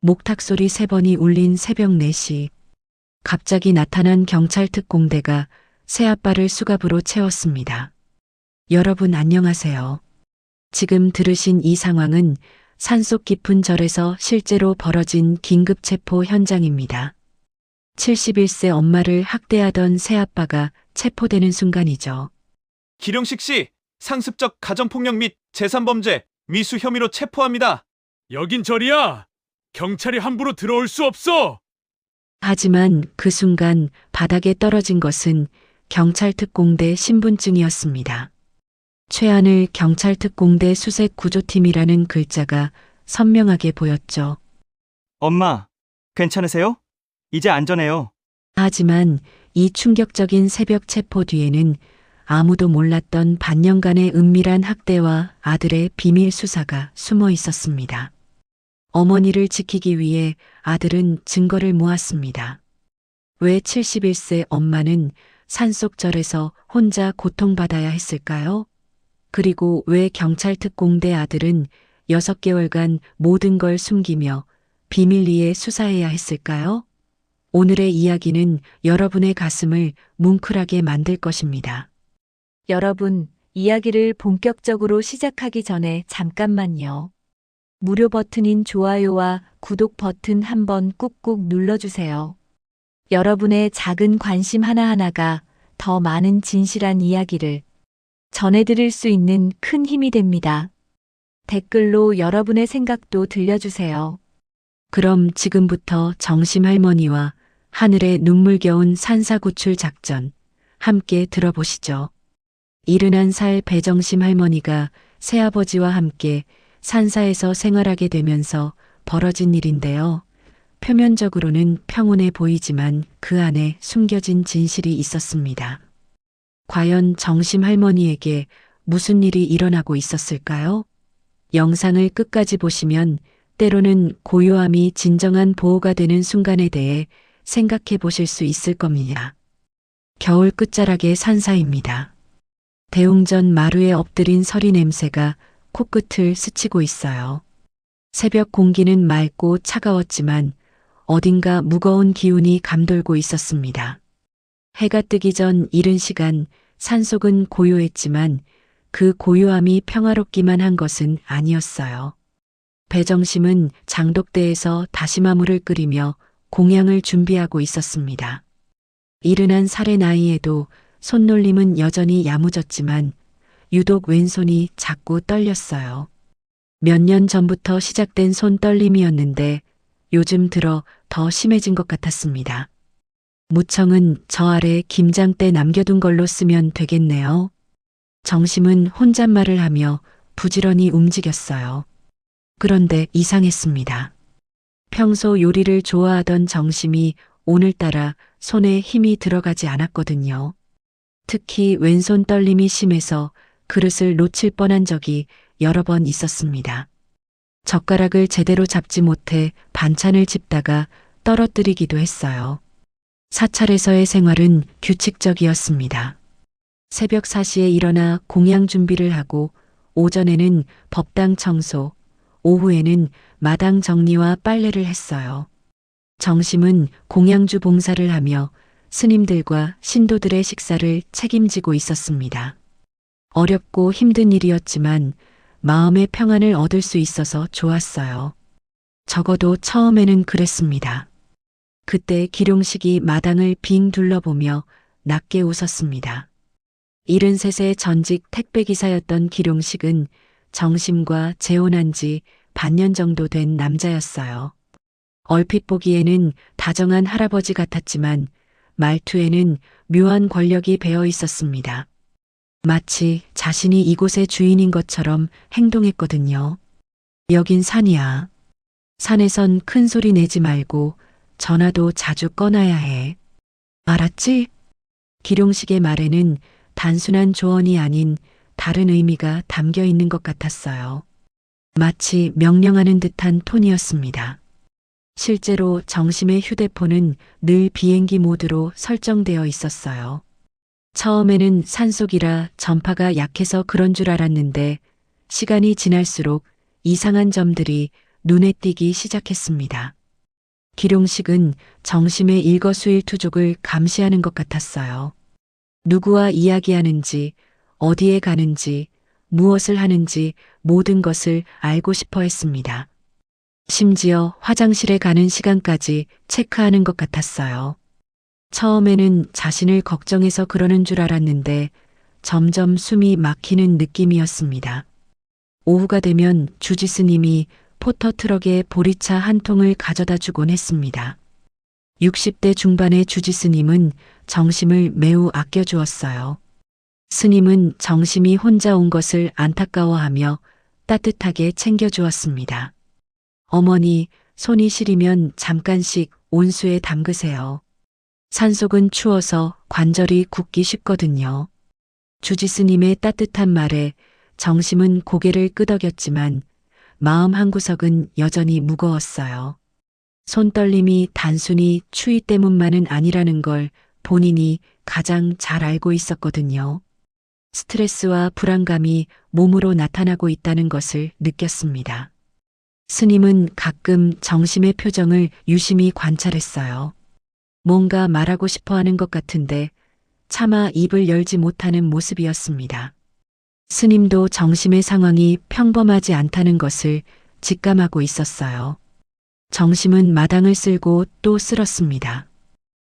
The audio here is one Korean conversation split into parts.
목탁 소리 3번이 울린 새벽 4시. 갑자기 나타난 경찰 특공대가 새아빠를 수갑으로 채웠습니다. 여러분 안녕하세요. 지금 들으신 이 상황은 산속 깊은 절에서 실제로 벌어진 긴급 체포 현장입니다. 71세 엄마를 학대하던 새아빠가 체포되는 순간이죠. 기룡식 씨, 상습적 가정폭력 및 재산범죄, 미수 혐의로 체포합니다. 여긴 절이야. 경찰이 함부로 들어올 수 없어. 하지만 그 순간 바닥에 떨어진 것은 경찰 특공대 신분증이었습니다. 최하늘 경찰 특공대 수색 구조팀이라는 글자가 선명하게 보였죠. 엄마, 괜찮으세요? 이제 안전해요. 하지만 이 충격적인 새벽 체포 뒤에는 아무도 몰랐던 반년간의 은밀한 학대와 아들의 비밀 수사가 숨어 있었습니다. 어머니를 지키기 위해 아들은 증거를 모았습니다. 왜 71세 엄마는 산속절에서 혼자 고통받아야 했을까요? 그리고 왜 경찰 특공대 아들은 6개월간 모든 걸 숨기며 비밀리에 수사해야 했을까요? 오늘의 이야기는 여러분의 가슴을 뭉클하게 만들 것입니다. 여러분, 이야기를 본격적으로 시작하기 전에 잠깐만요. 무료 버튼인 좋아요와 구독 버튼 한번 꾹꾹 눌러주세요. 여러분의 작은 관심 하나하나가 더 많은 진실한 이야기를 전해드릴 수 있는 큰 힘이 됩니다. 댓글로 여러분의 생각도 들려주세요. 그럼 지금부터 정심할머니와 하늘의 눈물겨운 산사구출 작전 함께 들어보시죠. 71살 배정심 할머니가 새아버지와 함께 산사에서 생활하게 되면서 벌어진 일인데요. 표면적으로는 평온해 보이지만 그 안에 숨겨진 진실이 있었습니다. 과연 정심 할머니에게 무슨 일이 일어나고 있었을까요? 영상을 끝까지 보시면 때로는 고요함이 진정한 보호가 되는 순간에 대해 생각해 보실 수 있을 겁니다. 겨울 끝자락의 산사입니다. 대웅전 마루에 엎드린 서리 냄새가 코끝을 스치고 있어요. 새벽 공기는 맑고 차가웠지만 어딘가 무거운 기운이 감돌고 있었습니다. 해가 뜨기 전 이른 시간 산속은 고요했지만 그 고요함이 평화롭기만 한 것은 아니었어요. 배정심은 장독대에서 다시마물을 끓이며 공양을 준비하고 있었습니다. 71살의 나이에도 손놀림은 여전히 야무졌지만 유독 왼손이 자꾸 떨렸어요. 몇 년 전부터 시작된 손떨림이었는데 요즘 들어 더 심해진 것 같았습니다. 무청은 저 아래 김장때 남겨둔 걸로 쓰면 되겠네요. 정심은 혼잣말을 하며 부지런히 움직였어요. 그런데 이상했습니다. 평소 요리를 좋아하던 정심이 오늘따라 손에 힘이 들어가지 않았거든요. 특히 왼손 떨림이 심해서 그릇을 놓칠 뻔한 적이 여러 번 있었습니다. 젓가락을 제대로 잡지 못해 반찬을 집다가 떨어뜨리기도 했어요. 사찰에서의 생활은 규칙적이었습니다. 새벽 4시에 일어나 공양 준비를 하고 오전에는 법당 청소, 오후에는 마당 정리와 빨래를 했어요. 정심은 공양주 봉사를 하며 스님들과 신도들의 식사를 책임지고 있었습니다. 어렵고 힘든 일이었지만 마음의 평안을 얻을 수 있어서 좋았어요. 적어도 처음에는 그랬습니다. 그때 기룡식이 마당을 빙 둘러보며 낮게 웃었습니다. 73세 전직 택배기사였던 기룡식은 정심과 재혼한 지 반년 정도 된 남자였어요. 얼핏 보기에는 다정한 할아버지 같았지만 말투에는 묘한 권력이 배어 있었습니다. 마치 자신이 이곳의 주인인 것처럼 행동했거든요. 여긴 산이야. 산에선 큰 소리 내지 말고 전화도 자주 꺼놔야 해. 알았지? 기룡식의 말에는 단순한 조언이 아닌 다른 의미가 담겨 있는 것 같았어요. 마치 명령하는 듯한 톤이었습니다. 실제로 정심의 휴대폰은 늘 비행기 모드로 설정되어 있었어요. 처음에는 산속이라 전파가 약해서 그런 줄 알았는데 시간이 지날수록 이상한 점들이 눈에 띄기 시작했습니다. 기룡식은 정심의 일거수일투족을 감시하는 것 같았어요. 누구와 이야기하는지, 어디에 가는지, 무엇을 하는지 모든 것을 알고 싶어 했습니다. 심지어 화장실에 가는 시간까지 체크하는 것 같았어요. 처음에는 자신을 걱정해서 그러는 줄 알았는데 점점 숨이 막히는 느낌이었습니다. 오후가 되면 주지스님이 포터트럭에 보리차 한 통을 가져다 주곤 했습니다. 60대 중반의 주지스님은 정심을 매우 아껴주었어요. 스님은 정심이 혼자 온 것을 안타까워하며 따뜻하게 챙겨주었습니다. 어머니, 손이 시리면 잠깐씩 온수에 담그세요. 산속은 추워서 관절이 굳기 쉽거든요. 주지스님의 따뜻한 말에 정심은 고개를 끄덕였지만 마음 한구석은 여전히 무거웠어요. 손떨림이 단순히 추위 때문만은 아니라는 걸 본인이 가장 잘 알고 있었거든요. 스트레스와 불안감이 몸으로 나타나고 있다는 것을 느꼈습니다. 스님은 가끔 정심의 표정을 유심히 관찰했어요. 뭔가 말하고 싶어 하는 것 같은데 차마 입을 열지 못하는 모습이었습니다. 스님도 정심의 상황이 평범하지 않다는 것을 직감하고 있었어요. 정심은 마당을 쓸고 또 쓸었습니다.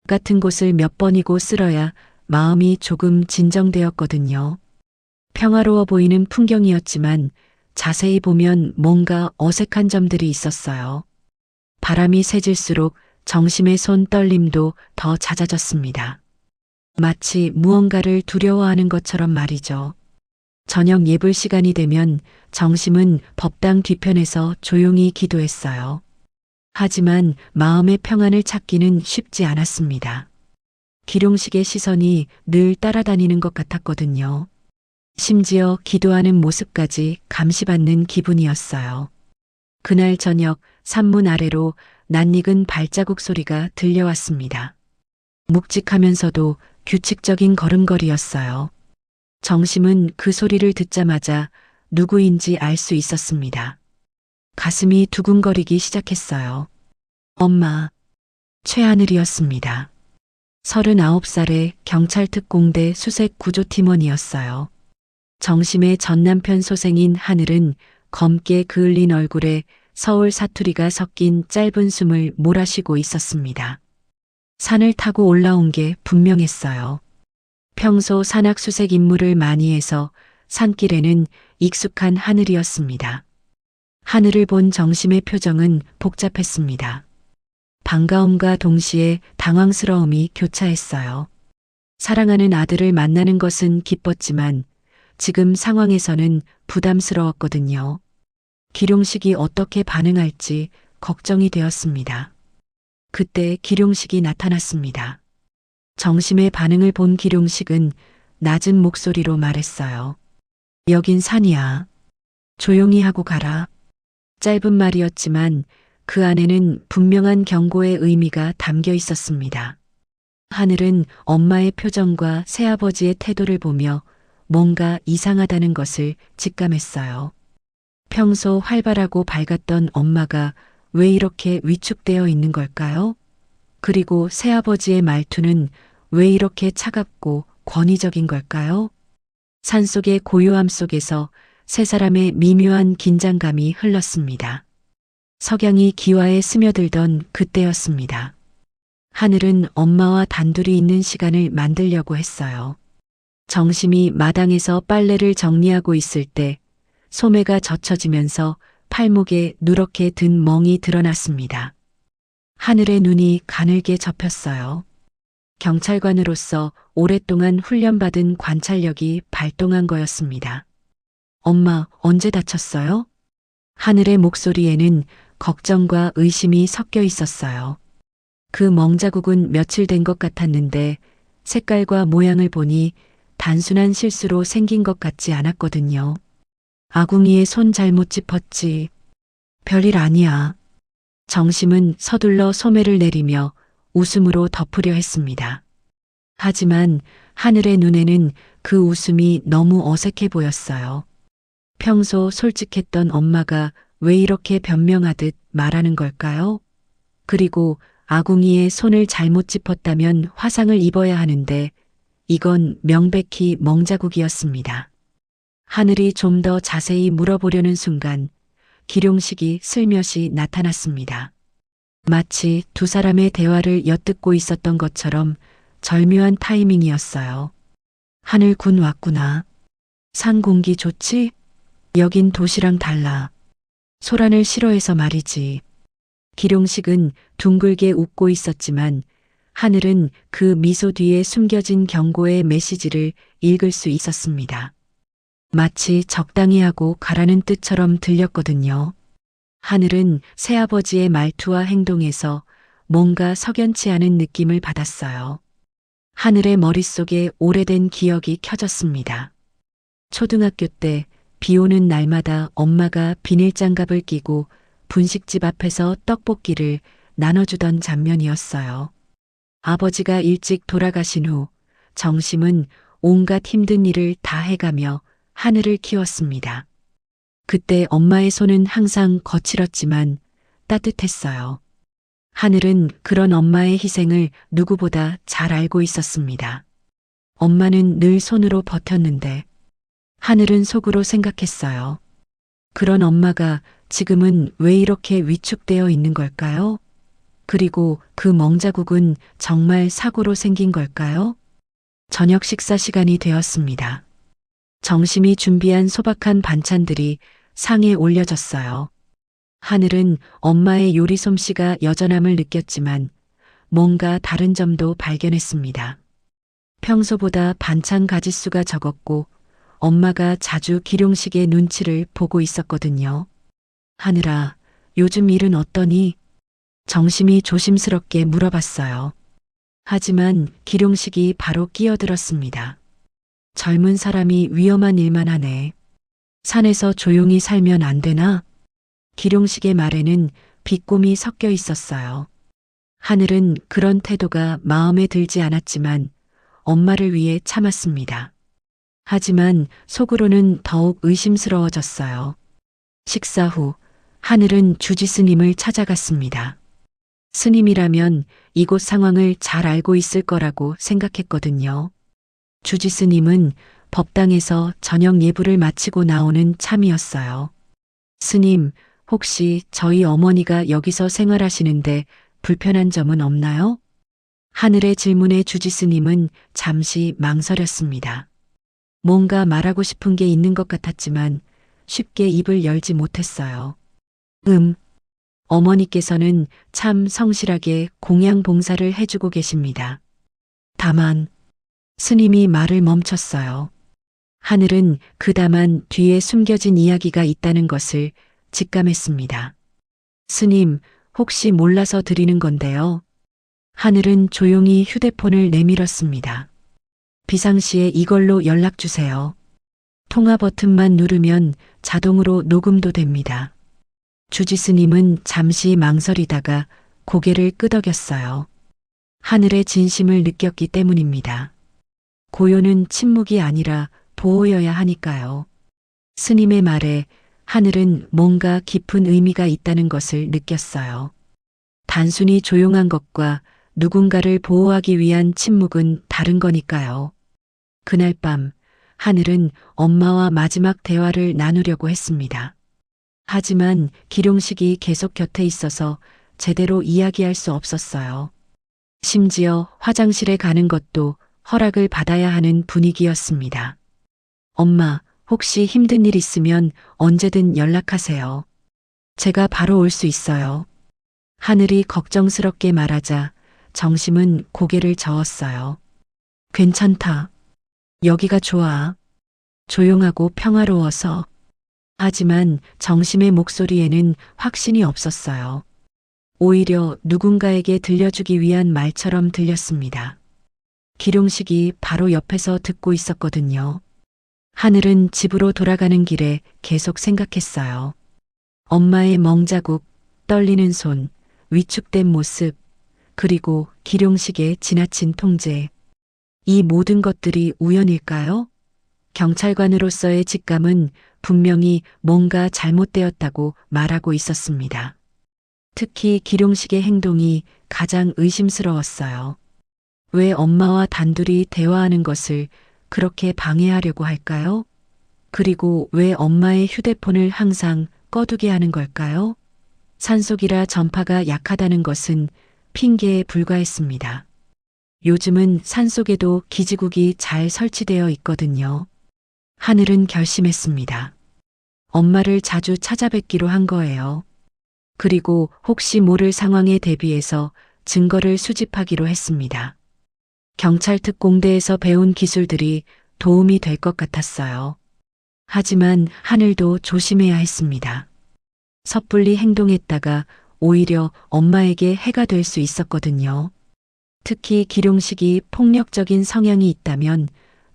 같은 곳을 몇 번이고 쓸어야 마음이 조금 진정되었거든요. 평화로워 보이는 풍경이었지만 자세히 보면 뭔가 어색한 점들이 있었어요. 바람이 세질수록 정심의 손 떨림도 더 잦아졌습니다. 마치 무언가를 두려워하는 것처럼 말이죠. 저녁 예불 시간이 되면 정심은 법당 뒤편에서 조용히 기도했어요. 하지만 마음의 평안을 찾기는 쉽지 않았습니다. 기룡식의 시선이 늘 따라다니는 것 같았거든요. 심지어 기도하는 모습까지 감시받는 기분이었어요. 그날 저녁 산문 아래로 낯익은 발자국 소리가 들려왔습니다. 묵직하면서도 규칙적인 걸음걸이였어요. 정심은 그 소리를 듣자마자 누구인지 알 수 있었습니다. 가슴이 두근거리기 시작했어요. 엄마, 최하늘이었습니다. 39살의 경찰특공대 수색 구조팀원이었어요. 정심의 전남편 소생인 하늘은 검게 그을린 얼굴에 서울 사투리가 섞인 짧은 숨을 몰아쉬고 있었습니다. 산을 타고 올라온 게 분명했어요. 평소 산악 수색 임무를 많이 해서 산길에는 익숙한 하늘이었습니다. 하늘을 본 정심의 표정은 복잡했습니다. 반가움과 동시에 당황스러움이 교차했어요. 사랑하는 아들을 만나는 것은 기뻤지만 지금 상황에서는 부담스러웠거든요. 기룡식이 어떻게 반응할지 걱정이 되었습니다. 그때 기룡식이 나타났습니다. 정심의 반응을 본 기룡식은 낮은 목소리로 말했어요. 여긴 산이야. 조용히 하고 가라. 짧은 말이었지만 그 안에는 분명한 경고의 의미가 담겨 있었습니다. 하늘은 엄마의 표정과 새아버지의 태도를 보며 뭔가 이상하다는 것을 직감했어요. 평소 활발하고 밝았던 엄마가 왜 이렇게 위축되어 있는 걸까요? 그리고 새아버지의 말투는 왜 이렇게 차갑고 권위적인 걸까요? 산속의 고요함 속에서 세 사람의 미묘한 긴장감이 흘렀습니다. 석양이 기와에 스며들던 그때였습니다. 하늘은 엄마와 단둘이 있는 시간을 만들려고 했어요. 정심이 마당에서 빨래를 정리하고 있을 때 소매가 젖혀지면서 팔목에 누렇게 든 멍이 드러났습니다. 하늘의 눈이 가늘게 접혔어요. 경찰관으로서 오랫동안 훈련받은 관찰력이 발동한 거였습니다. 엄마, 언제 다쳤어요? 하늘의 목소리에는 걱정과 의심이 섞여 있었어요. 그 멍자국은 며칠 된 것 같았는데 색깔과 모양을 보니 단순한 실수로 생긴 것 같지 않았거든요. 아궁이에 손 잘못 짚었지. 별일 아니야. 정심은 서둘러 소매를 내리며 웃음으로 덮으려 했습니다. 하지만 하늘의 눈에는 그 웃음이 너무 어색해 보였어요. 평소 솔직했던 엄마가 왜 이렇게 변명하듯 말하는 걸까요? 그리고 아궁이에 손을 잘못 짚었다면 화상을 입어야 하는데 이건 명백히 멍자국이었습니다. 하늘이 좀 더 자세히 물어보려는 순간 기룡식이 슬며시 나타났습니다. 마치 두 사람의 대화를 엿듣고 있었던 것처럼 절묘한 타이밍이었어요. 하늘군 왔구나. 산 공기 좋지? 여긴 도시랑 달라. 소란을 싫어해서 말이지. 기룡식은 둥글게 웃고 있었지만 하늘은 그 미소 뒤에 숨겨진 경고의 메시지를 읽을 수 있었습니다. 마치 적당히 하고 가라는 뜻처럼 들렸거든요. 하늘은 새아버지의 말투와 행동에서 뭔가 석연치 않은 느낌을 받았어요. 하늘의 머릿속에 오래된 기억이 켜졌습니다. 초등학교 때 비 오는 날마다 엄마가 비닐장갑을 끼고 분식집 앞에서 떡볶이를 나눠주던 장면이었어요. 아버지가 일찍 돌아가신 후 정심은 온갖 힘든 일을 다 해가며 하늘을 키웠습니다. 그때 엄마의 손은 항상 거칠었지만 따뜻했어요. 하늘은 그런 엄마의 희생을 누구보다 잘 알고 있었습니다. 엄마는 늘 손으로 버텼는데 하늘은 속으로 생각했어요. 그런 엄마가 지금은 왜 이렇게 위축되어 있는 걸까요? 그리고 그 멍자국은 정말 사고로 생긴 걸까요? 저녁 식사 시간이 되었습니다. 정심이 준비한 소박한 반찬들이 상에 올려졌어요. 하늘은 엄마의 요리 솜씨가 여전함을 느꼈지만 뭔가 다른 점도 발견했습니다. 평소보다 반찬 가짓수가 적었고 엄마가 자주 기룡식의 눈치를 보고 있었거든요. 하늘아, 요즘 일은 어떠니? 정심이 조심스럽게 물어봤어요. 하지만 기룡식이 바로 끼어들었습니다. 젊은 사람이 위험한 일만 하네. 산에서 조용히 살면 안 되나? 기룡식의 말에는 비꼼이 섞여 있었어요. 하늘은 그런 태도가 마음에 들지 않았지만 엄마를 위해 참았습니다. 하지만 속으로는 더욱 의심스러워졌어요. 식사 후 하늘은 주지 스님을 찾아갔습니다. 스님이라면 이곳 상황을 잘 알고 있을 거라고 생각했거든요. 주지 스님은 법당에서 저녁 예불을 마치고 나오는 참이었어요. 스님, 혹시 저희 어머니가 여기서 생활하시는데 불편한 점은 없나요? 하늘의 질문에 주지 스님은 잠시 망설였습니다. 뭔가 말하고 싶은 게 있는 것 같았지만 쉽게 입을 열지 못했어요. 어머니께서는 참 성실하게 공양 봉사를 해주고 계십니다. 다만 스님이 말을 멈췄어요. 하늘은 그 다만 뒤에 숨겨진 이야기가 있다는 것을 직감했습니다. 스님, 혹시 몰라서 드리는 건데요. 하늘은 조용히 휴대폰을 내밀었습니다. 비상시에 이걸로 연락 주세요. 통화 버튼만 누르면 자동으로 녹음도 됩니다. 주지 스님은 잠시 망설이다가 고개를 끄덕였어요. 하늘의 진심을 느꼈기 때문입니다. 고요는 침묵이 아니라 보호여야 하니까요. 스님의 말에 하늘은 뭔가 깊은 의미가 있다는 것을 느꼈어요. 단순히 조용한 것과 누군가를 보호하기 위한 침묵은 다른 거니까요. 그날 밤 하늘은 엄마와 마지막 대화를 나누려고 했습니다. 하지만 기룡식이 계속 곁에 있어서 제대로 이야기할 수 없었어요. 심지어 화장실에 가는 것도 허락을 받아야 하는 분위기였습니다. 엄마, 혹시 힘든 일 있으면 언제든 연락하세요. 제가 바로 올 수 있어요. 하늘이 걱정스럽게 말하자 정심은 고개를 저었어요. 괜찮다. 여기가 좋아. 조용하고 평화로워서. 하지만 정심의 목소리에는 확신이 없었어요. 오히려 누군가에게 들려주기 위한 말처럼 들렸습니다. 기룡식이 바로 옆에서 듣고 있었거든요. 하늘은 집으로 돌아가는 길에 계속 생각했어요. 엄마의 멍자국, 떨리는 손, 위축된 모습, 그리고 기룡식의 지나친 통제. 이 모든 것들이 우연일까요? 경찰관으로서의 직감은 분명히 뭔가 잘못되었다고 말하고 있었습니다. 특히 기룡식의 행동이 가장 의심스러웠어요. 왜 엄마와 단둘이 대화하는 것을 그렇게 방해하려고 할까요? 그리고 왜 엄마의 휴대폰을 항상 꺼두게 하는 걸까요? 산속이라 전파가 약하다는 것은 핑계에 불과했습니다. 요즘은 산속에도 기지국이 잘 설치되어 있거든요. 하늘은 결심했습니다. 엄마를 자주 찾아뵙기로 한 거예요. 그리고 혹시 모를 상황에 대비해서 증거를 수집하기로 했습니다. 경찰 특공대에서 배운 기술들이 도움이 될 것 같았어요. 하지만 하늘도 조심해야 했습니다. 섣불리 행동했다가 오히려 엄마에게 해가 될 수 있었거든요. 특히 기룡식이 폭력적인 성향이 있다면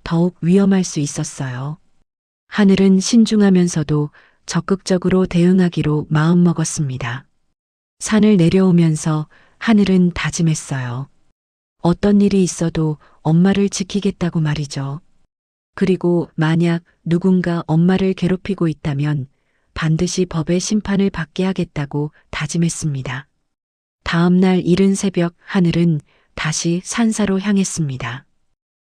더욱 위험할 수 있었어요. 하늘은 신중하면서도 적극적으로 대응하기로 마음먹었습니다. 산을 내려오면서 하늘은 다짐했어요. 어떤 일이 있어도 엄마를 지키겠다고 말이죠. 그리고 만약 누군가 엄마를 괴롭히고 있다면 반드시 법의 심판을 받게 하겠다고 다짐했습니다. 다음 날 이른 새벽 하늘은 다시 산사로 향했습니다.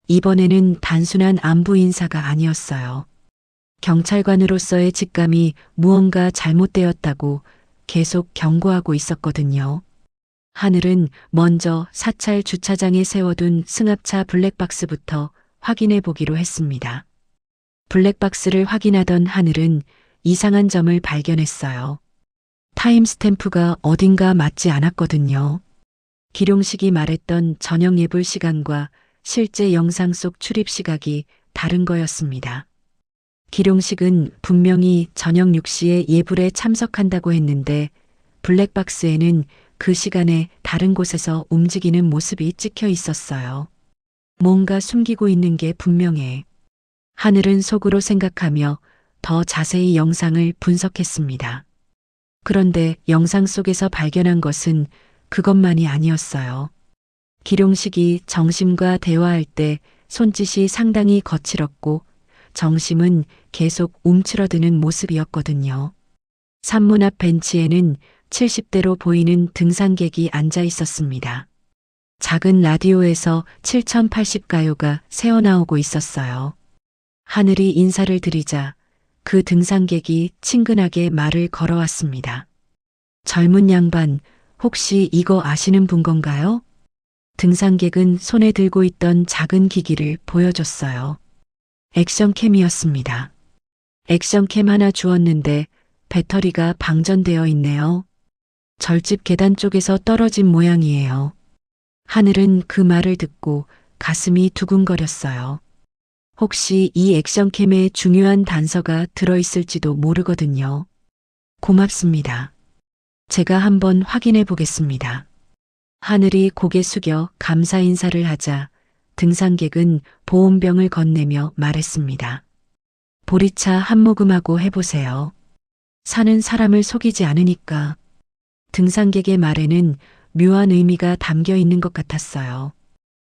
이번에는 단순한 안부 인사가 아니었어요. 경찰관으로서의 직감이 무언가 잘못되었다고 계속 경고하고 있었거든요. 하늘은 먼저 사찰 주차장에 세워둔 승합차 블랙박스부터 확인해 보기로 했습니다. 블랙박스를 확인하던 하늘은 이상한 점을 발견했어요. 타임스탬프가 어딘가 맞지 않았거든요. 기룡식이 말했던 저녁 예불 시간과 실제 영상 속 출입 시각이 다른 거였습니다. 기룡식은 분명히 저녁 6시에 예불에 참석한다고 했는데 블랙박스에는 그 시간에 다른 곳에서 움직이는 모습이 찍혀 있었어요. 뭔가 숨기고 있는 게 분명해. 하늘은 속으로 생각하며 더 자세히 영상을 분석했습니다. 그런데 영상 속에서 발견한 것은 그것만이 아니었어요. 기룡식이 정심과 대화할 때 손짓이 상당히 거칠었고 정심은 계속 움츠러드는 모습이었거든요. 산문 앞 벤치에는 70대로 보이는 등산객이 앉아 있었습니다. 작은 라디오에서 7080 가요가 새어나오고 있었어요. 하늘이 인사를 드리자 그 등산객이 친근하게 말을 걸어왔습니다. 젊은 양반, 혹시 이거 아시는 분 건가요? 등산객은 손에 들고 있던 작은 기기를 보여줬어요. 액션캠이었습니다. 액션캠 하나 주었는데 배터리가 방전되어 있네요. 절집 계단 쪽에서 떨어진 모양이에요. 하늘은 그 말을 듣고 가슴이 두근거렸어요. 혹시 이 액션캠에 중요한 단서가 들어있을지도 모르거든요. 고맙습니다. 제가 한번 확인해 보겠습니다. 하늘이 고개 숙여 감사 인사를 하자 등산객은 보온병을 건네며 말했습니다. 보리차 한 모금하고 해보세요. 산은 사람을 속이지 않으니까. 등산객의 말에는 묘한 의미가 담겨 있는 것 같았어요.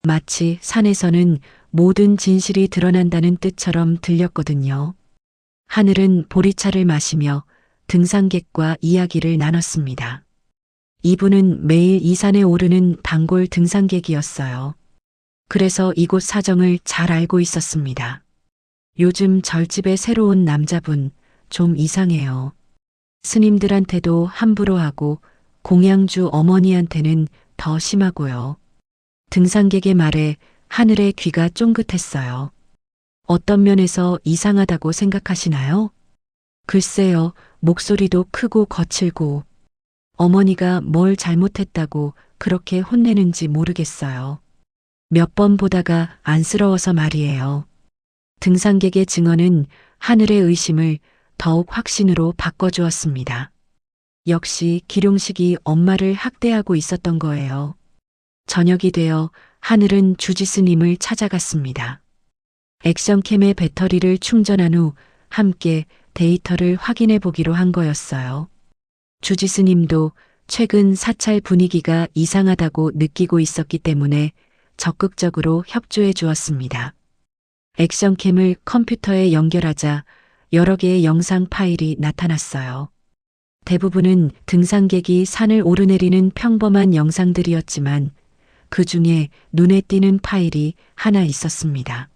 마치 산에서는 모든 진실이 드러난다는 뜻처럼 들렸거든요. 하늘은 보리차를 마시며 등산객과 이야기를 나눴습니다. 이분은 매일 이 산에 오르는 단골 등산객이었어요. 그래서 이곳 사정을 잘 알고 있었습니다. 요즘 절집에 새로 온 남자분 좀 이상해요. 스님들한테도 함부로 하고 공양주 어머니한테는 더 심하고요. 등산객의 말에 하늘의 귀가 쫑긋했어요. 어떤 면에서 이상하다고 생각하시나요? 글쎄요, 목소리도 크고 거칠고 어머니가 뭘 잘못했다고 그렇게 혼내는지 모르겠어요. 몇 번 보다가 안쓰러워서 말이에요. 등산객의 증언은 하늘의 의심을 더욱 확신으로 바꿔주었습니다. 역시 기룡식이 엄마를 학대하고 있었던 거예요. 저녁이 되어 하늘은 주지스님을 찾아갔습니다. 액션캠의 배터리를 충전한 후 함께 데이터를 확인해 보기로 한 거였어요. 주지스님도 최근 사찰 분위기가 이상하다고 느끼고 있었기 때문에 적극적으로 협조해 주었습니다. 액션캠을 컴퓨터에 연결하자 여러 개의 영상 파일이 나타났어요. 대부분은 등산객이 산을 오르내리는 평범한 영상들이었지만 그 중에 눈에 띄는 파일이 하나 있었습니다.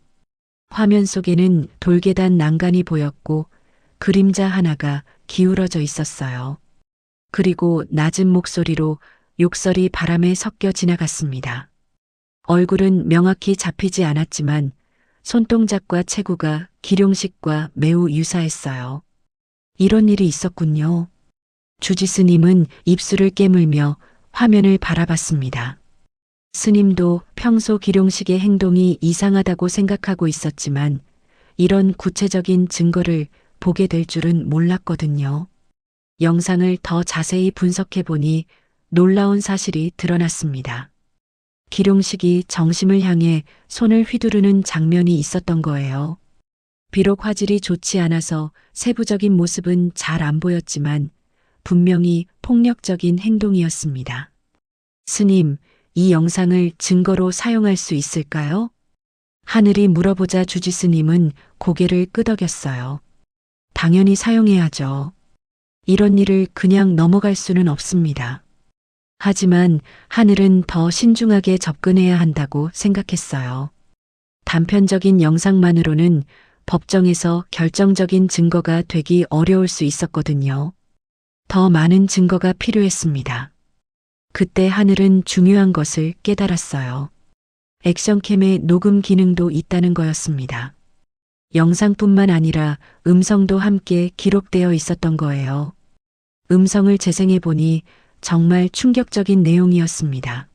화면 속에는 돌계단 난간이 보였고 그림자 하나가 기울어져 있었어요. 그리고 낮은 목소리로 욕설이 바람에 섞여 지나갔습니다. 얼굴은 명확히 잡히지 않았지만 손동작과 체구가 기룡식과 매우 유사했어요. 이런 일이 있었군요. 주지스님은 입술을 깨물며 화면을 바라봤습니다. 스님도 평소 기룡식의 행동이 이상하다고 생각하고 있었지만 이런 구체적인 증거를 보게 될 줄은 몰랐거든요. 영상을 더 자세히 분석해 보니 놀라운 사실이 드러났습니다. 기룡식이 정심을 향해 손을 휘두르는 장면이 있었던 거예요. 비록 화질이 좋지 않아서 세부적인 모습은 잘 안 보였지만 분명히 폭력적인 행동이었습니다. 스님, 이 영상을 증거로 사용할 수 있을까요? 하늘이 물어보자 주지스님은 고개를 끄덕였어요. 당연히 사용해야죠. 이런 일을 그냥 넘어갈 수는 없습니다. 하지만 하늘은 더 신중하게 접근해야 한다고 생각했어요. 단편적인 영상만으로는 법정에서 결정적인 증거가 되기 어려울 수 있었거든요. 더 많은 증거가 필요했습니다. 그때 하늘은 중요한 것을 깨달았어요. 액션캠의 녹음 기능도 있다는 거였습니다. 영상뿐만 아니라 음성도 함께 기록되어 있었던 거예요. 음성을 재생해 보니 정말 충격적인 내용이었습니다.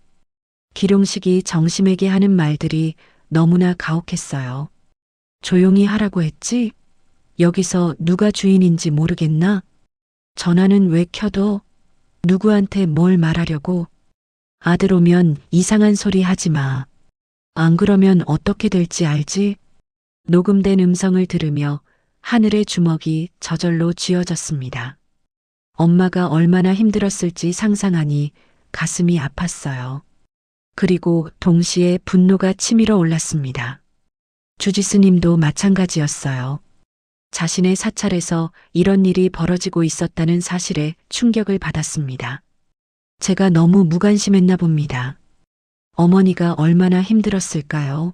기룡식이 정심에게 하는 말들이 너무나 가혹했어요. 조용히 하라고 했지? 여기서 누가 주인인지 모르겠나? 전화는 왜 켜둬? 누구한테 뭘 말하려고? 아들 오면 이상한 소리 하지 마. 안 그러면 어떻게 될지 알지? 녹음된 음성을 들으며 하늘의 주먹이 저절로 쥐어졌습니다. 엄마가 얼마나 힘들었을지 상상하니 가슴이 아팠어요. 그리고 동시에 분노가 치밀어 올랐습니다. 주지스님도 마찬가지였어요. 자신의 사찰에서 이런 일이 벌어지고 있었다는 사실에 충격을 받았습니다. 제가 너무 무관심했나 봅니다. 어머니가 얼마나 힘들었을까요?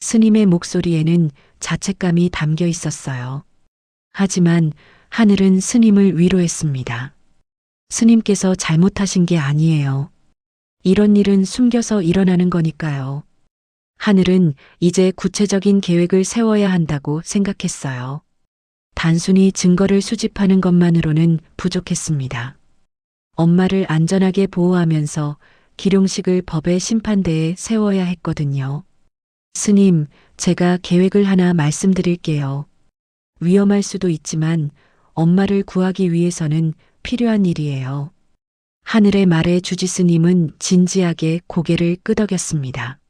스님의 목소리에는 자책감이 담겨 있었어요. 하지만 하늘은 스님을 위로했습니다. 스님께서 잘못하신 게 아니에요. 이런 일은 숨겨서 일어나는 거니까요. 하늘은 이제 구체적인 계획을 세워야 한다고 생각했어요. 단순히 증거를 수집하는 것만으로는 부족했습니다. 엄마를 안전하게 보호하면서 기룡식을 법의 심판대에 세워야 했거든요. 스님, 제가 계획을 하나 말씀드릴게요. 위험할 수도 있지만 엄마를 구하기 위해서는 필요한 일이에요. 하늘의 말에 주지스님은 진지하게 고개를 끄덕였습니다.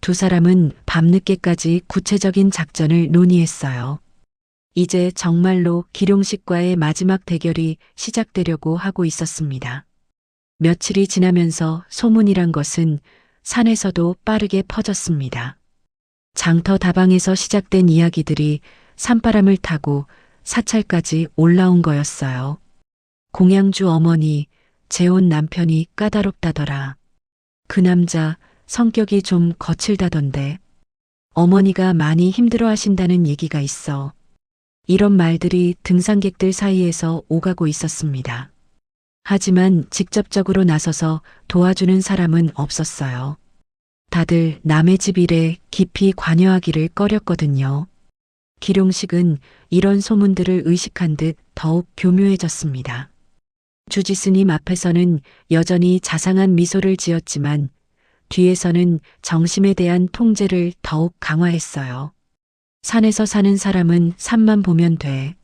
두 사람은 밤늦게까지 구체적인 작전을 논의했어요. 이제 정말로 기룡식과의 마지막 대결이 시작되려고 하고 있었습니다. 며칠이 지나면서 소문이란 것은 산에서도 빠르게 퍼졌습니다. 장터 다방에서 시작된 이야기들이 산바람을 타고 사찰까지 올라온 거였어요. 공양주 어머니, 재혼 남편이 까다롭다더라. 그 남자 성격이 좀 거칠다던데. 어머니가 많이 힘들어 하신다는 얘기가 있어. 이런 말들이 등산객들 사이에서 오가고 있었습니다. 하지만 직접적으로 나서서 도와주는 사람은 없었어요. 다들 남의 집 일에 깊이 관여하기를 꺼렸거든요. 기룡식은 이런 소문들을 의식한 듯 더욱 교묘해졌습니다. 주지스님 앞에서는 여전히 자상한 미소를 지었지만 뒤에서는 정심에 대한 통제를 더욱 강화했어요. 산에서 사는 사람은 산만 보면 돼.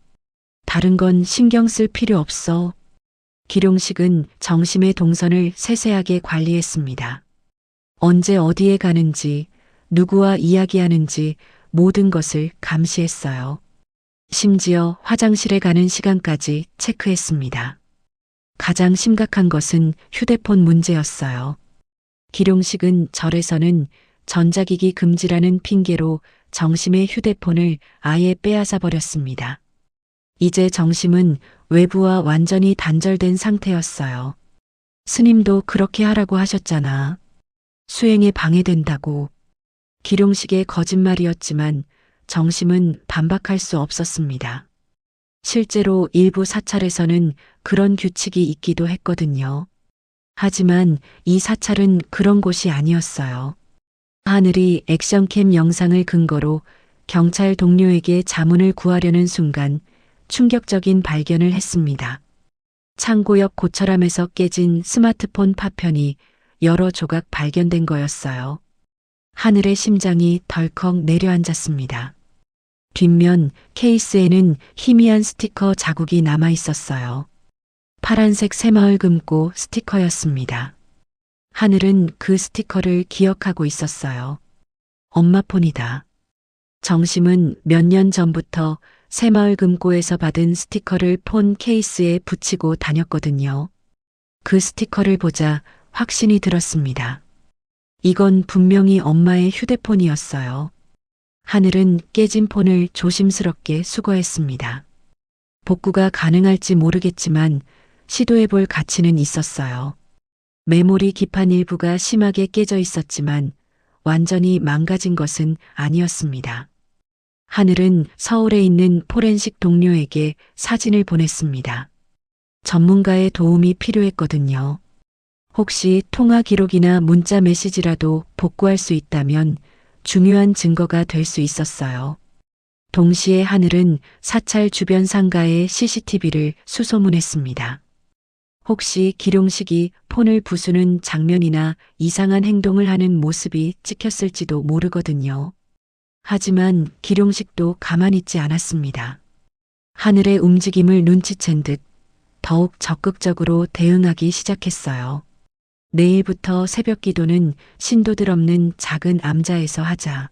다른 건 신경 쓸 필요 없어. 기룡식은 정심의 동선을 세세하게 관리했습니다. 언제 어디에 가는지, 누구와 이야기하는지 모든 것을 감시했어요. 심지어 화장실에 가는 시간까지 체크했습니다. 가장 심각한 것은 휴대폰 문제였어요. 기룡식은 절에서는 전자기기 금지라는 핑계로 정심의 휴대폰을 아예 빼앗아 버렸습니다. 이제 정심은 외부와 완전히 단절된 상태였어요. 스님도 그렇게 하라고 하셨잖아. 수행에 방해된다고. 기룡식의 거짓말이었지만 정심은 반박할 수 없었습니다. 실제로 일부 사찰에서는 그런 규칙이 있기도 했거든요. 하지만 이 사찰은 그런 곳이 아니었어요. 하늘이 액션캠 영상을 근거로 경찰 동료에게 자문을 구하려는 순간 충격적인 발견을 했습니다. 창고 옆 고철함에서 깨진 스마트폰 파편이 여러 조각 발견된 거였어요. 하늘의 심장이 덜컥 내려앉았습니다. 뒷면 케이스에는 희미한 스티커 자국이 남아 있었어요. 파란색 새마을 금고 스티커였습니다. 하늘은 그 스티커를 기억하고 있었어요. 엄마 폰이다. 정심은 몇 년 전부터 새마을 금고에서 받은 스티커를 폰 케이스에 붙이고 다녔거든요. 그 스티커를 보자 확신이 들었습니다. 이건 분명히 엄마의 휴대폰이었어요. 하늘은 깨진 폰을 조심스럽게 수거했습니다. 복구가 가능할지 모르겠지만 시도해볼 가치는 있었어요. 메모리 기판 일부가 심하게 깨져 있었지만 완전히 망가진 것은 아니었습니다. 하늘은 서울에 있는 포렌식 동료에게 사진을 보냈습니다. 전문가의 도움이 필요했거든요. 혹시 통화 기록이나 문자 메시지라도 복구할 수 있다면 중요한 증거가 될 수 있었어요. 동시에 하늘은 사찰 주변 상가의 CCTV를 수소문했습니다. 혹시 기룡식이 폰을 부수는 장면이나 이상한 행동을 하는 모습이 찍혔을지도 모르거든요. 하지만 기룡식도 가만히 있지 않았습니다. 하늘의 움직임을 눈치챈 듯 더욱 적극적으로 대응하기 시작했어요. 내일부터 새벽 기도는 신도들 없는 작은 암자에서 하자.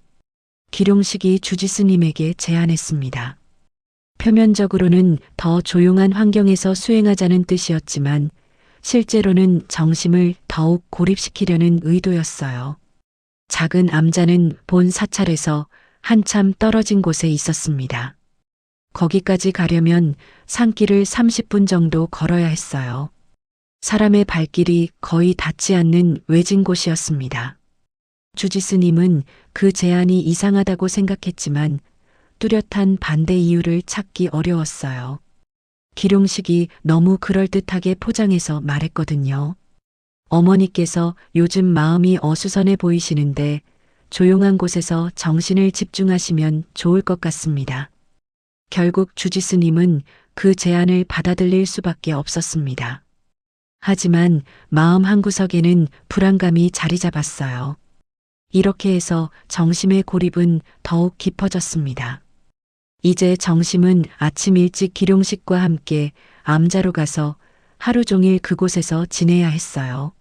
기룡식이 주지스님에게 제안했습니다. 표면적으로는 더 조용한 환경에서 수행하자는 뜻이었지만 실제로는 정심을 더욱 고립시키려는 의도였어요. 작은 암자는 본 사찰에서 한참 떨어진 곳에 있었습니다. 거기까지 가려면 산길을 30분 정도 걸어야 했어요. 사람의 발길이 거의 닿지 않는 외진 곳이었습니다. 주지스님은 그 제안이 이상하다고 생각했지만 뚜렷한 반대 이유를 찾기 어려웠어요. 기룡식이 너무 그럴듯하게 포장해서 말했거든요. 어머니께서 요즘 마음이 어수선해 보이시는데 조용한 곳에서 정신을 집중하시면 좋을 것 같습니다. 결국 주지스님은 그 제안을 받아들일 수밖에 없었습니다. 하지만 마음 한구석에는 불안감이 자리 잡았어요. 이렇게 해서 정심의 고립은 더욱 깊어졌습니다. 이제 정심은 아침 일찍 기룡식과 함께 암자로 가서 하루 종일 그곳에서 지내야 했어요.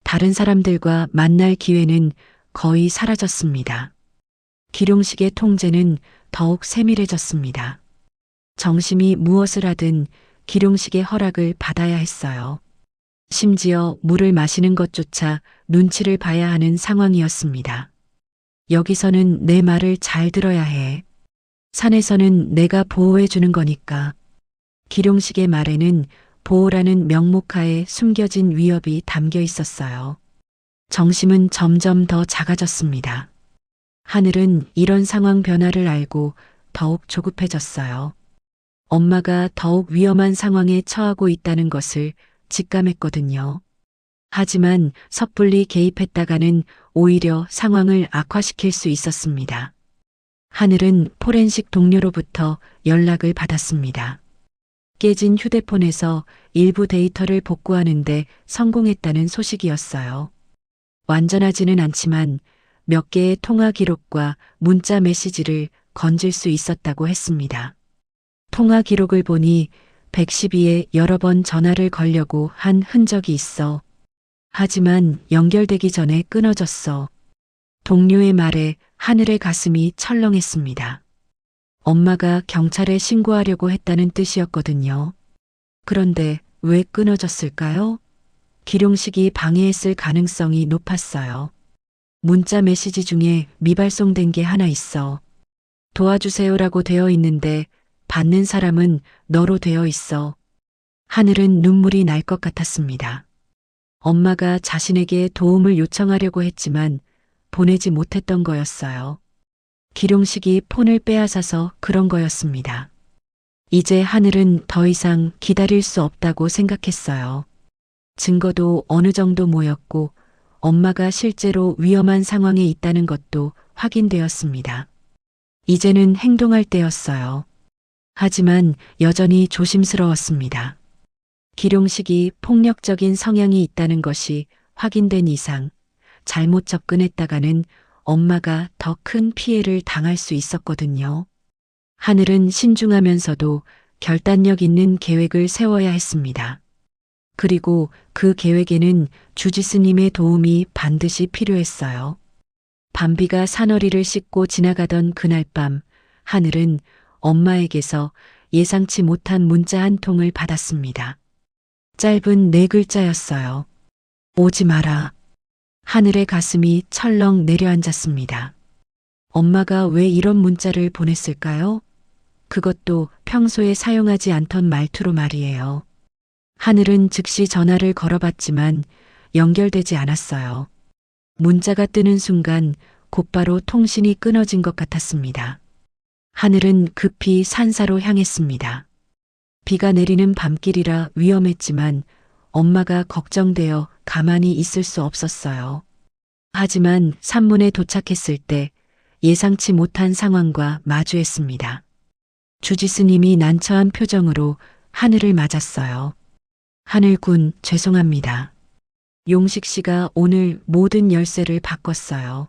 다른 사람들과 만날 기회는 거의 사라졌습니다. 기룡식의 통제는 더욱 세밀해졌습니다. 정심이 무엇을 하든 기룡식의 허락을 받아야 했어요. 심지어 물을 마시는 것조차 눈치를 봐야 하는 상황이었습니다. 여기서는 내 말을 잘 들어야 해. 산에서는 내가 보호해 주는 거니까. 기룡식의 말에는 보호라는 명목하에 숨겨진 위협이 담겨 있었어요. 정심은 점점 더 작아졌습니다. 하늘은 이런 상황 변화를 알고 더욱 조급해졌어요. 엄마가 더욱 위험한 상황에 처하고 있다는 것을 직감했거든요. 하지만 섣불리 개입했다가는 오히려 상황을 악화시킬 수 있었습니다. 하늘은 포렌식 동료로부터 연락을 받았습니다. 깨진 휴대폰에서 일부 데이터를 복구하는데 성공했다는 소식이었어요. 완전하지는 않지만 몇 개의 통화 기록과 문자 메시지를 건질 수 있었다고 했습니다. 통화 기록을 보니 112에 여러 번 전화를 걸려고 한 흔적이 있어. 하지만 연결되기 전에 끊어졌어. 동료의 말에 하늘의 가슴이 철렁했습니다. 엄마가 경찰에 신고하려고 했다는 뜻이었거든요. 그런데 왜 끊어졌을까요? 기룡식이 방해했을 가능성이 높았어요. 문자 메시지 중에 미발송된 게 하나 있어. 도와주세요라고 되어 있는데 받는 사람은 너로 되어 있어. 하늘은 눈물이 날 것 같았습니다. 엄마가 자신에게 도움을 요청하려고 했지만 보내지 못했던 거였어요. 기룡식이 폰을 빼앗아서 그런 거였습니다. 이제 하늘은 더 이상 기다릴 수 없다고 생각했어요. 증거도 어느 정도 모였고 엄마가 실제로 위험한 상황에 있다는 것도 확인되었습니다. 이제는 행동할 때였어요. 하지만 여전히 조심스러웠습니다. 기룡식이 폭력적인 성향이 있다는 것이 확인된 이상 잘못 접근했다가는 엄마가 더 큰 피해를 당할 수 있었거든요. 하늘은 신중하면서도 결단력 있는 계획을 세워야 했습니다. 그리고 그 계획에는 주지스님의 도움이 반드시 필요했어요. 밤비가 사너리를 씻고 지나가던 그날 밤, 하늘은 엄마에게서 예상치 못한 문자 한 통을 받았습니다. 짧은 4글자였어요. 오지 마라. 하늘의 가슴이 철렁 내려앉았습니다. 엄마가 왜 이런 문자를 보냈을까요? 그것도 평소에 사용하지 않던 말투로 말이에요. 하늘은 즉시 전화를 걸어봤지만 연결되지 않았어요. 문자가 뜨는 순간 곧바로 통신이 끊어진 것 같았습니다. 하늘은 급히 산사로 향했습니다. 비가 내리는 밤길이라 위험했지만 엄마가 걱정되어 가만히 있을 수 없었어요. 하지만 산문에 도착했을 때 예상치 못한 상황과 마주했습니다. 주지스님이 난처한 표정으로 하늘을 맞았어요. 하늘군, 죄송합니다. 용식 씨가 오늘 모든 열쇠를 바꿨어요.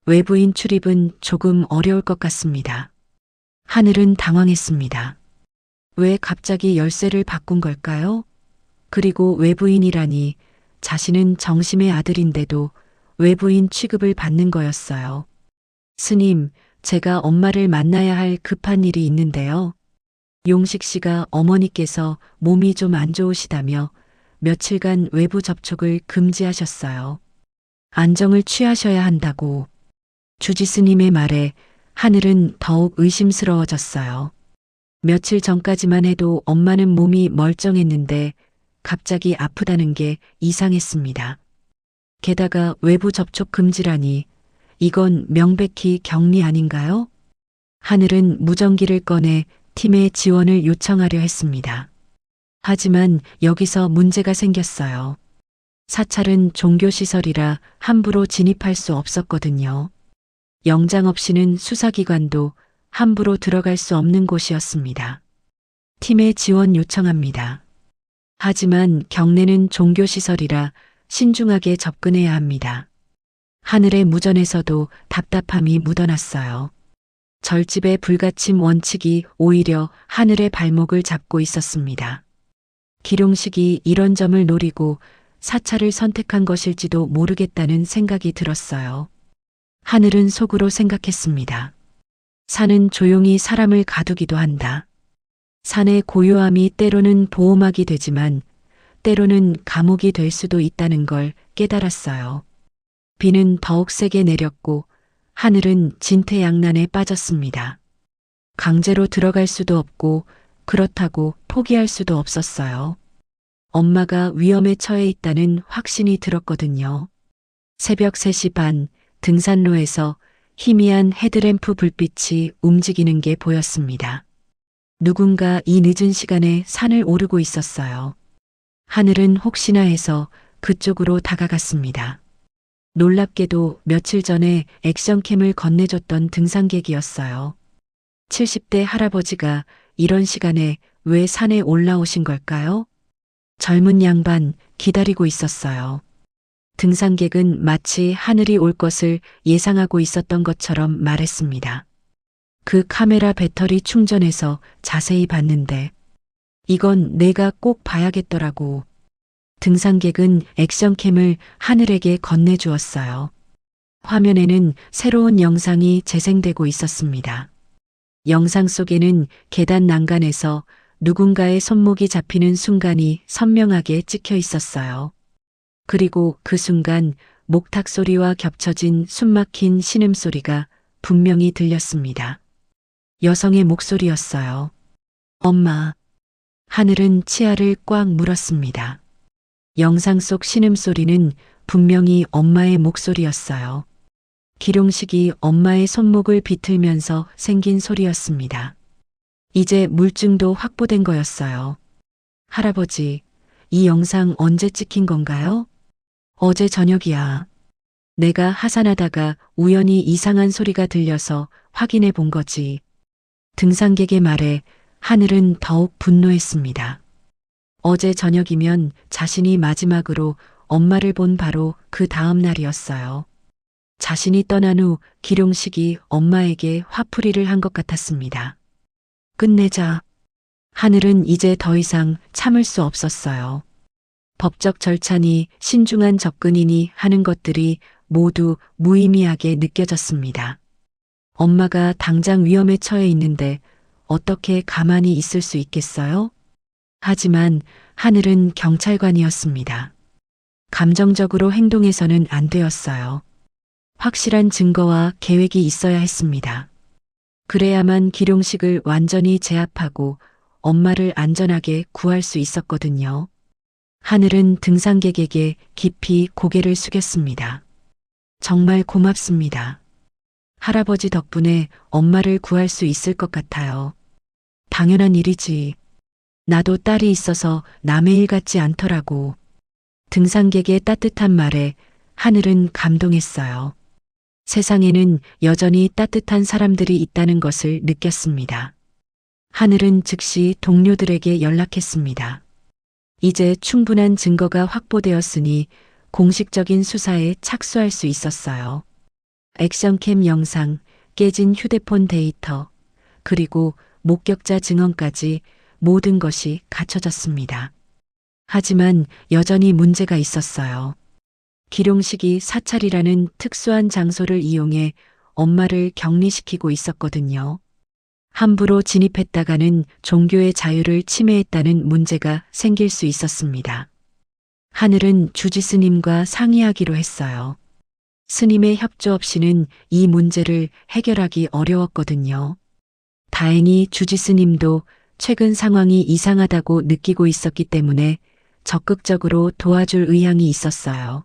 외부인 출입은 조금 어려울 것 같습니다. 하늘은 당황했습니다. 왜 갑자기 열쇠를 바꾼 걸까요? 그리고 외부인이라니 자신은 정심의 아들인데도 외부인 취급을 받는 거였어요. 스님, 제가 엄마를 만나야 할 급한 일이 있는데요. 용식 씨가 어머니께서 몸이 좀 안 좋으시다며 며칠간 외부 접촉을 금지하셨어요. 안정을 취하셔야 한다고. 주지스님의 말에 하늘은 더욱 의심스러워졌어요. 며칠 전까지만 해도 엄마는 몸이 멀쩡했는데 갑자기 아프다는 게 이상했습니다. 게다가 외부 접촉 금지라니 이건 명백히 격리 아닌가요? 하늘은 무전기를 꺼내 팀의 지원을 요청하려 했습니다. 하지만 여기서 문제가 생겼어요. 사찰은 종교시설이라 함부로 진입할 수 없었거든요. 영장 없이는 수사기관도 함부로 들어갈 수 없는 곳이었습니다. 팀의 지원 요청합니다. 하지만 경내는 종교시설이라 신중하게 접근해야 합니다. 하늘의 무전에서도 답답함이 묻어났어요. 절집의 불가침 원칙이 오히려 하늘의 발목을 잡고 있었습니다. 기룡식이 이런 점을 노리고 사찰을 선택한 것일지도 모르겠다는 생각이 들었어요. 하늘은 속으로 생각했습니다. 산은 조용히 사람을 가두기도 한다. 산의 고요함이 때로는 보호막이 되지만 때로는 감옥이 될 수도 있다는 걸 깨달았어요. 비는 더욱 세게 내렸고 하늘은 진퇴양난에 빠졌습니다. 강제로 들어갈 수도 없고 그렇다고 포기할 수도 없었어요. 엄마가 위험에 처해 있다는 확신이 들었거든요. 새벽 3시 반 등산로에서 희미한 헤드램프 불빛이 움직이는 게 보였습니다. 누군가 이 늦은 시간에 산을 오르고 있었어요. 하늘은 혹시나 해서 그쪽으로 다가갔습니다. 놀랍게도 며칠 전에 액션캠을 건네줬던 등산객이었어요. 70대 할아버지가 이런 시간에 왜 산에 올라오신 걸까요? 젊은 양반 기다리고 있었어요. 등산객은 마치 하늘이 올 것을 예상하고 있었던 것처럼 말했습니다. 그 카메라 배터리 충전해서 자세히 봤는데 이건 내가 꼭 봐야겠더라고. 등산객은 액션캠을 하늘에게 건네주었어요. 화면에는 새로운 영상이 재생되고 있었습니다. 영상 속에는 계단 난간에서 누군가의 손목이 잡히는 순간이 선명하게 찍혀 있었어요. 그리고 그 순간 목탁 소리와 겹쳐진 숨막힌 신음소리가 분명히 들렸습니다. 여성의 목소리였어요. 엄마. 하늘은 치아를 꽉 물었습니다. 영상 속 신음소리는 분명히 엄마의 목소리였어요. 기룡식이 엄마의 손목을 비틀면서 생긴 소리였습니다. 이제 물증도 확보된 거였어요. 할아버지, 이 영상 언제 찍힌 건가요? 어제 저녁이야. 내가 하산하다가 우연히 이상한 소리가 들려서 확인해 본 거지. 등산객의 말에 하늘은 더욱 분노했습니다. 어제 저녁이면 자신이 마지막으로 엄마를 본 바로 그 다음 날이었어요. 자신이 떠난 후 기룡식이 엄마에게 화풀이를 한 것 같았습니다. 끝내자. 하늘은 이제 더 이상 참을 수 없었어요. 법적 절차니 신중한 접근이니 하는 것들이 모두 무의미하게 느껴졌습니다. 엄마가 당장 위험에 처해 있는데 어떻게 가만히 있을 수 있겠어요? 하지만 하늘은 경찰관이었습니다. 감정적으로 행동해서는 안 되었어요. 확실한 증거와 계획이 있어야 했습니다. 그래야만 기룡식을 완전히 제압하고 엄마를 안전하게 구할 수 있었거든요. 하늘은 등산객에게 깊이 고개를 숙였습니다. 정말 고맙습니다. 할아버지 덕분에 엄마를 구할 수 있을 것 같아요. 당연한 일이지. 나도 딸이 있어서 남의 일 같지 않더라고. 등산객의 따뜻한 말에 하늘은 감동했어요. 세상에는 여전히 따뜻한 사람들이 있다는 것을 느꼈습니다. 하늘은 즉시 동료들에게 연락했습니다. 이제 충분한 증거가 확보되었으니 공식적인 수사에 착수할 수 있었어요. 액션캠 영상, 깨진 휴대폰 데이터, 그리고 목격자 증언까지 모든 것이 갖춰졌습니다. 하지만 여전히 문제가 있었어요. 기룡식이 사찰이라는 특수한 장소를 이용해 엄마를 격리시키고 있었거든요. 함부로 진입했다가는 종교의 자유를 침해했다는 문제가 생길 수 있었습니다. 하늘은 주지 스님과 상의하기로 했어요. 스님의 협조 없이는 이 문제를 해결하기 어려웠거든요. 다행히 주지 스님도 최근 상황이 이상하다고 느끼고 있었기 때문에 적극적으로 도와줄 의향이 있었어요.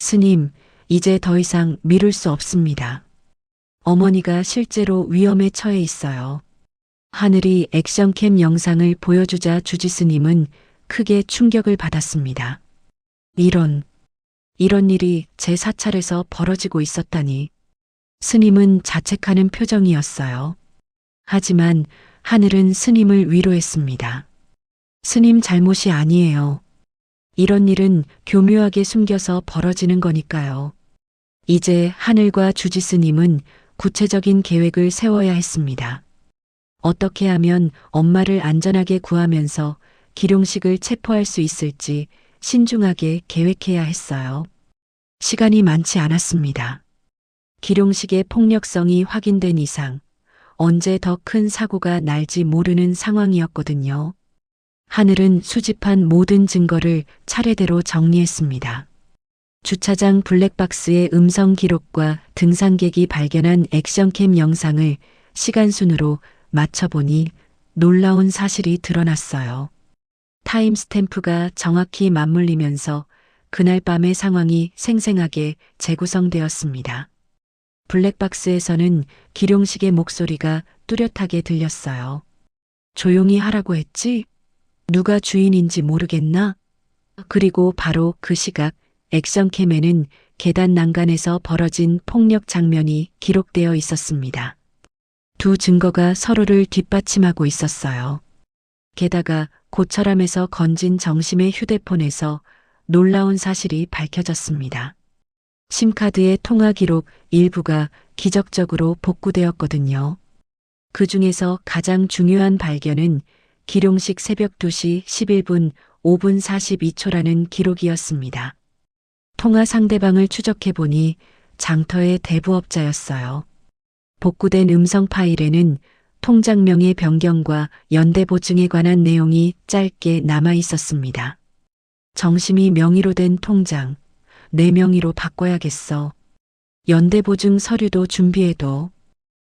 스님, 이제 더 이상 미룰 수 없습니다. 어머니가 실제로 위험에 처해 있어요. 하늘이 액션캠 영상을 보여주자 주지 스님은 크게 충격을 받았습니다. 이런 일이 제 사찰에서 벌어지고 있었다니. 스님은 자책하는 표정이었어요. 하지만 하늘은 스님을 위로했습니다. 스님 잘못이 아니에요. 이런 일은 교묘하게 숨겨서 벌어지는 거니까요. 이제 하늘과 주지 스님은 구체적인 계획을 세워야 했습니다. 어떻게 하면 엄마를 안전하게 구하면서 기룡식을 체포할 수 있을지 신중하게 계획해야 했어요. 시간이 많지 않았습니다. 기룡식의 폭력성이 확인된 이상 언제 더 큰 사고가 날지 모르는 상황이었거든요. 하늘은 수집한 모든 증거를 차례대로 정리했습니다. 주차장 블랙박스의 음성 기록과 등산객이 발견한 액션캠 영상을 시간순으로 맞춰보니 놀라운 사실이 드러났어요. 타임스탬프가 정확히 맞물리면서 그날 밤의 상황이 생생하게 재구성되었습니다. 블랙박스에서는 기룡식의 목소리가 뚜렷하게 들렸어요. 조용히 하라고 했지? 누가 주인인지 모르겠나? 그리고 바로 그 시각 액션캠에는 계단 난간에서 벌어진 폭력 장면이 기록되어 있었습니다. 두 증거가 서로를 뒷받침하고 있었어요. 게다가 고철함에서 건진 정심의 휴대폰에서 놀라운 사실이 밝혀졌습니다. 심카드의 통화 기록 일부가 기적적으로 복구되었거든요. 그 중에서 가장 중요한 발견은 기룡식 새벽 2시 11분 5분 42초라는 기록이었습니다. 통화 상대방을 추적해보니 장터의 대부업자였어요. 복구된 음성 파일에는 통장명의 변경과 연대 보증에 관한 내용이 짧게 남아 있었습니다. 정심이 명의로 된 통장, 내 명의로 바꿔야겠어. 연대 보증 서류도 준비해둬.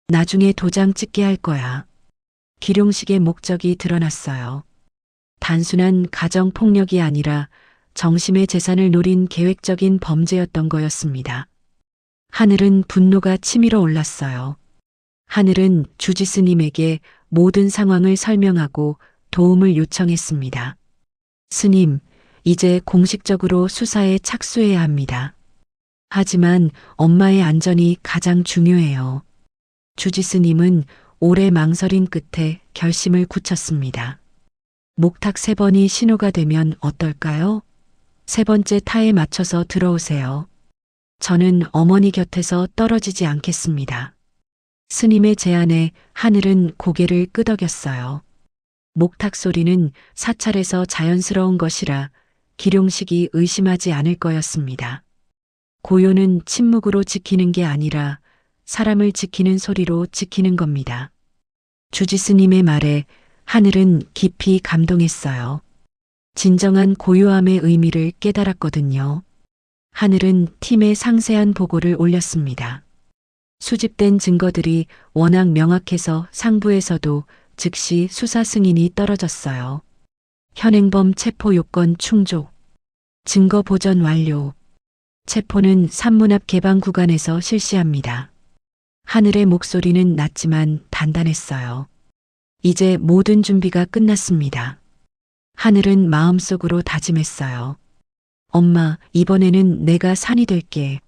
나중에 도장 찍게 할 거야. 기룡식의 목적이 드러났어요. 단순한 가정폭력이 아니라 정심의 재산을 노린 계획적인 범죄였던 거였습니다. 하늘은 분노가 치밀어 올랐어요. 하늘은 주지스님에게 모든 상황을 설명하고 도움을 요청했습니다. 스님, 이제 공식적으로 수사에 착수해야 합니다. 하지만 엄마의 안전이 가장 중요해요. 주지스님은 오래 망설인 끝에 결심을 굳혔습니다. 목탁 3번이 신호가 되면 어떨까요? 3번째 타에 맞춰서 들어오세요. 저는 어머니 곁에서 떨어지지 않겠습니다. 스님의 제안에 하늘은 고개를 끄덕였어요. 목탁 소리는 사찰에서 자연스러운 것이라 기룡식이 의심하지 않을 거였습니다. 고요는 침묵으로 지키는 게 아니라 사람을 지키는 소리로 지키는 겁니다. 주지스님의 말에 하늘은 깊이 감동했어요. 진정한 고요함의 의미를 깨달았거든요. 하늘은 팀에 상세한 보고를 올렸습니다. 수집된 증거들이 워낙 명확해서 상부에서도 즉시 수사 승인이 떨어졌어요. 현행범 체포 요건 충족, 증거 보전 완료, 체포는 산문 앞 개방 구간에서 실시합니다. 하늘의 목소리는 낮지만 단단했어요. 이제 모든 준비가 끝났습니다. 하늘은 마음속으로 다짐했어요. 엄마, 이번에는 내가 산이 될게.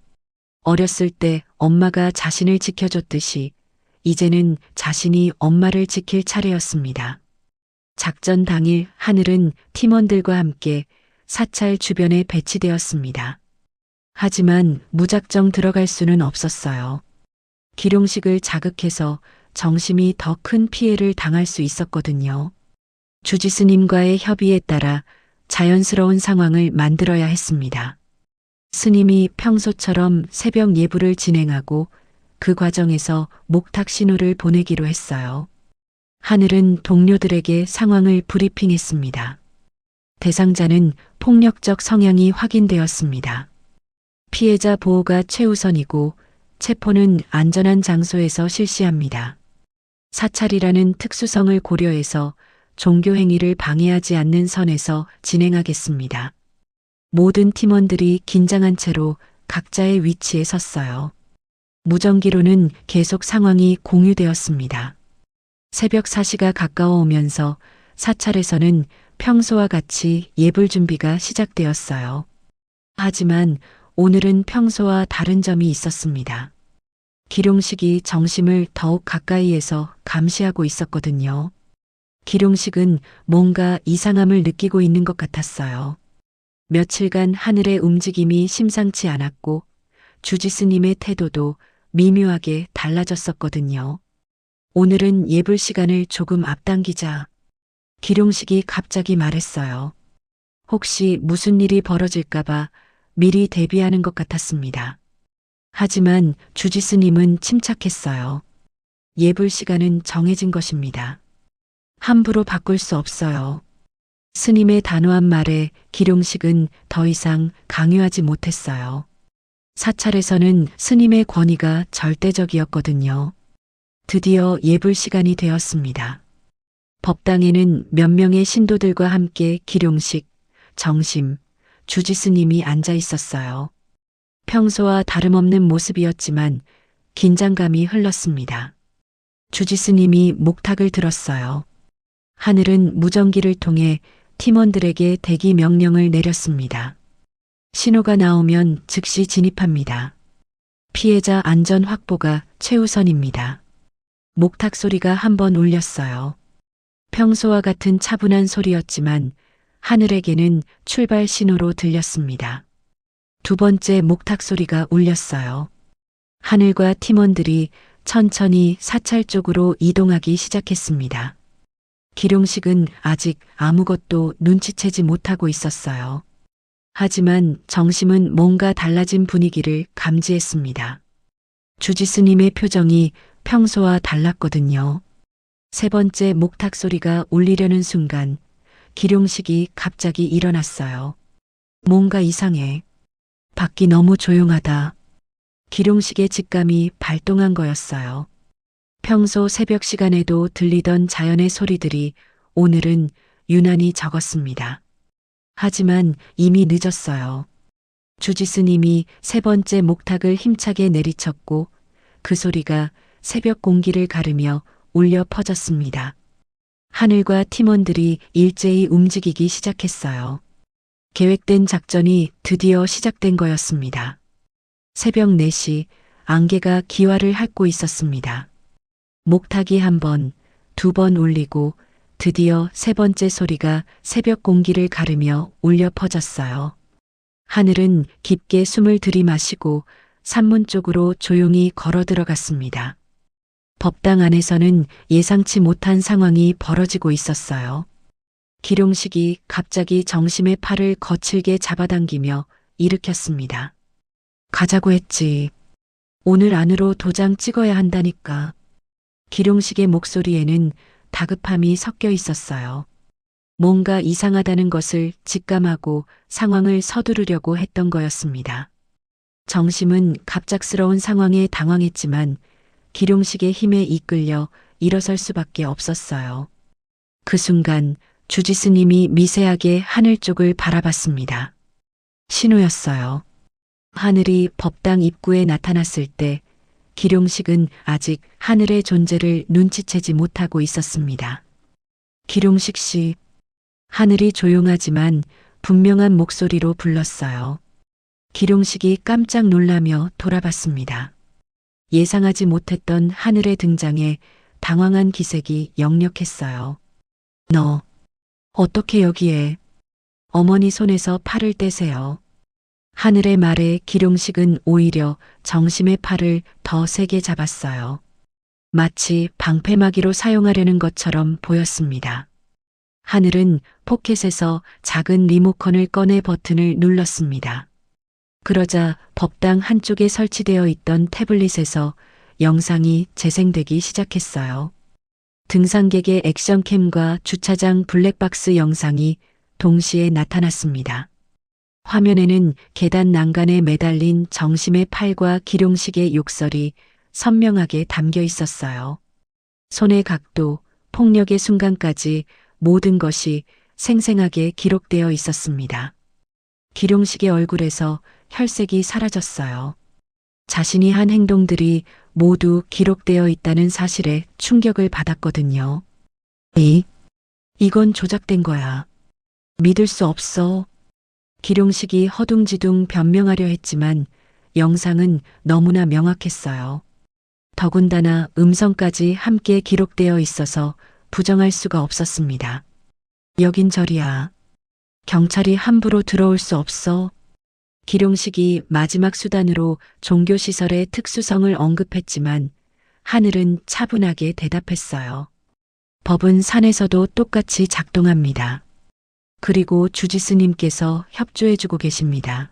어렸을 때 엄마가 자신을 지켜줬듯이 이제는 자신이 엄마를 지킬 차례였습니다. 작전 당일 하늘은 팀원들과 함께 사찰 주변에 배치되었습니다. 하지만 무작정 들어갈 수는 없었어요. 기룡식을 자극해서 정심이 더 큰 피해를 당할 수 있었거든요. 주지스님과의 협의에 따라 자연스러운 상황을 만들어야 했습니다. 스님이 평소처럼 새벽 예불을 진행하고 그 과정에서 목탁 신호를 보내기로 했어요. 하늘은 동료들에게 상황을 브리핑했습니다. 대상자는 폭력적 성향이 확인되었습니다. 피해자 보호가 최우선이고 체포는 안전한 장소에서 실시합니다. 사찰이라는 특수성을 고려해서 종교 행위를 방해하지 않는 선에서 진행하겠습니다. 모든 팀원들이 긴장한 채로 각자의 위치에 섰어요. 무전기로는 계속 상황이 공유되었습니다. 새벽 4시가 가까워 오면서 사찰에서는 평소와 같이 예불 준비가 시작되었어요. 하지만 오늘은 평소와 다른 점이 있었습니다. 기룡식이 정심을 더욱 가까이에서 감시하고 있었거든요. 기룡식은 뭔가 이상함을 느끼고 있는 것 같았어요. 며칠간 하늘의 움직임이 심상치 않았고 주지스님의 태도도 미묘하게 달라졌었거든요. 오늘은 예불 시간을 조금 앞당기자. 기룡식이 갑자기 말했어요. 혹시 무슨 일이 벌어질까봐 미리 대비하는 것 같았습니다. 하지만 주지스님은 침착했어요. 예불 시간은 정해진 것입니다. 함부로 바꿀 수 없어요. 스님의 단호한 말에 기룡식은 더 이상 강요하지 못했어요. 사찰에서는 스님의 권위가 절대적이었거든요. 드디어 예불 시간이 되었습니다. 법당에는 몇 명의 신도들과 함께 기룡식, 정심, 주지스님이 앉아 있었어요. 평소와 다름없는 모습이었지만 긴장감이 흘렀습니다. 주지스님이 목탁을 들었어요. 하늘은 무전기를 통해 팀원들에게 대기 명령을 내렸습니다. 신호가 나오면 즉시 진입합니다. 피해자 안전 확보가 최우선입니다. 목탁 소리가 한 번 울렸어요. 평소와 같은 차분한 소리였지만 하늘에게는 출발 신호로 들렸습니다. 2번째 목탁 소리가 울렸어요. 하늘과 팀원들이 천천히 사찰 쪽으로 이동하기 시작했습니다. 기룡식은 아직 아무것도 눈치채지 못하고 있었어요. 하지만 정심은 뭔가 달라진 분위기를 감지했습니다. 주지스님의 표정이 평소와 달랐거든요. 3번째 목탁 소리가 울리려는 순간 기룡식이 갑자기 일어났어요. 뭔가 이상해. 밖이 너무 조용하다. 기룡식의 직감이 발동한 거였어요. 평소 새벽 시간에도 들리던 자연의 소리들이 오늘은 유난히 적었습니다. 하지만 이미 늦었어요. 주지스님이 세 번째 목탁을 힘차게 내리쳤고 그 소리가 새벽 공기를 가르며 울려 퍼졌습니다. 하늘과 팀원들이 일제히 움직이기 시작했어요. 계획된 작전이 드디어 시작된 거였습니다. 새벽 4시 안개가 기와를 핥고 있었습니다. 목탁이 한 번, 두 번 울리고 드디어 세 번째 소리가 새벽 공기를 가르며 울려 퍼졌어요. 하늘은 깊게 숨을 들이마시고 산문 쪽으로 조용히 걸어 들어갔습니다. 법당 안에서는 예상치 못한 상황이 벌어지고 있었어요. 기룡식이 갑자기 정심의 팔을 거칠게 잡아당기며 일으켰습니다. 가자고 했지. 오늘 안으로 도장 찍어야 한다니까. 기룡식의 목소리에는 다급함이 섞여 있었어요. 뭔가 이상하다는 것을 직감하고 상황을 서두르려고 했던 거였습니다. 정심은 갑작스러운 상황에 당황했지만 기룡식의 힘에 이끌려 일어설 수밖에 없었어요. 그 순간 주지스님이 미세하게 하늘 쪽을 바라봤습니다. 신호였어요. 하늘이 법당 입구에 나타났을 때 기룡식은 아직 하늘의 존재를 눈치채지 못하고 있었습니다. 기룡식 씨, 하늘이 조용하지만 분명한 목소리로 불렀어요. 기룡식이 깜짝 놀라며 돌아봤습니다. 예상하지 못했던 하늘의 등장에 당황한 기색이 역력했어요. 너, 어떻게 여기에? 어머니 손에서 팔을 떼세요. 하늘의 말에 기룡식은 오히려 정심의 팔을 더 세게 잡았어요. 마치 방패막이로 사용하려는 것처럼 보였습니다. 하늘은 포켓에서 작은 리모컨을 꺼내 버튼을 눌렀습니다. 그러자 법당 한쪽에 설치되어 있던 태블릿에서 영상이 재생되기 시작했어요. 등산객의 액션캠과 주차장 블랙박스 영상이 동시에 나타났습니다. 화면에는 계단 난간에 매달린 정심의 팔과 기룡식의 욕설이 선명하게 담겨 있었어요. 손의 각도, 폭력의 순간까지 모든 것이 생생하게 기록되어 있었습니다. 기룡식의 얼굴에서 혈색이 사라졌어요. 자신이 한 행동들이 모두 기록되어 있다는 사실에 충격을 받았거든요. 이건 조작된 거야. 믿을 수 없어. 기룡식이 허둥지둥 변명하려 했지만 영상은 너무나 명확했어요. 더군다나 음성까지 함께 기록되어 있어서 부정할 수가 없었습니다. 여긴 절이야. 경찰이 함부로 들어올 수 없어. 기룡식이 마지막 수단으로 종교시설의 특수성을 언급했지만 하늘은 차분하게 대답했어요. 법은 산에서도 똑같이 작동합니다. 그리고 주지스님께서 협조해주고 계십니다.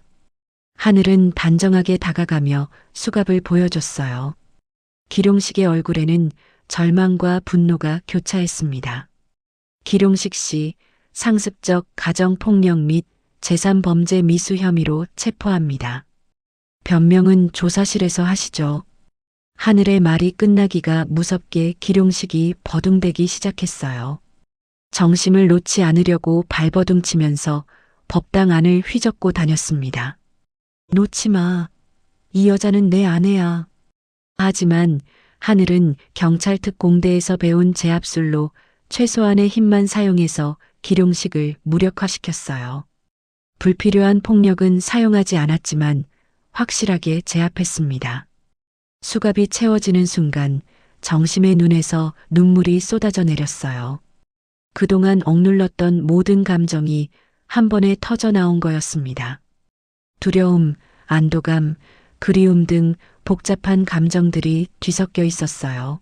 하늘은 단정하게 다가가며 수갑을 보여줬어요. 기룡식의 얼굴에는 절망과 분노가 교차했습니다. 기룡식 씨, 상습적 가정폭력 및 제3범죄 미수 혐의로 체포합니다. 변명은 조사실에서 하시죠. 하늘의 말이 끝나기가 무섭게 기룡식이 버둥대기 시작했어요. 정심을 놓지 않으려고 발버둥치면서 법당 안을 휘젓고 다녔습니다. 놓지 마. 이 여자는 내 아내야. 하지만 하늘은 경찰 특공대에서 배운 제압술로 최소한의 힘만 사용해서 기룡식을 무력화시켰어요. 불필요한 폭력은 사용하지 않았지만 확실하게 제압했습니다. 수갑이 채워지는 순간 정심의 눈에서 눈물이 쏟아져 내렸어요. 그동안 억눌렀던 모든 감정이 한 번에 터져 나온 거였습니다. 두려움, 안도감, 그리움 등 복잡한 감정들이 뒤섞여 있었어요.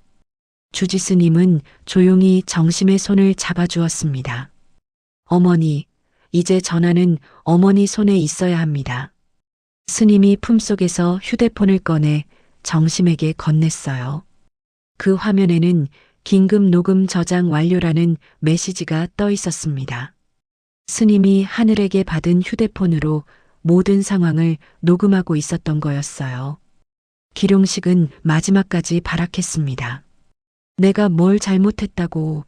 주지스님은 조용히 정심의 손을 잡아주었습니다. 어머니, 이제 전화는 어머니 손에 있어야 합니다. 스님이 품속에서 휴대폰을 꺼내 정심에게 건넸어요. 그 화면에는 긴급 녹음 저장 완료라는 메시지가 떠 있었습니다. 스님이 하늘에게 받은 휴대폰으로 모든 상황을 녹음하고 있었던 거였어요. 기룡식은 마지막까지 발악했습니다. 내가 뭘 잘못했다고.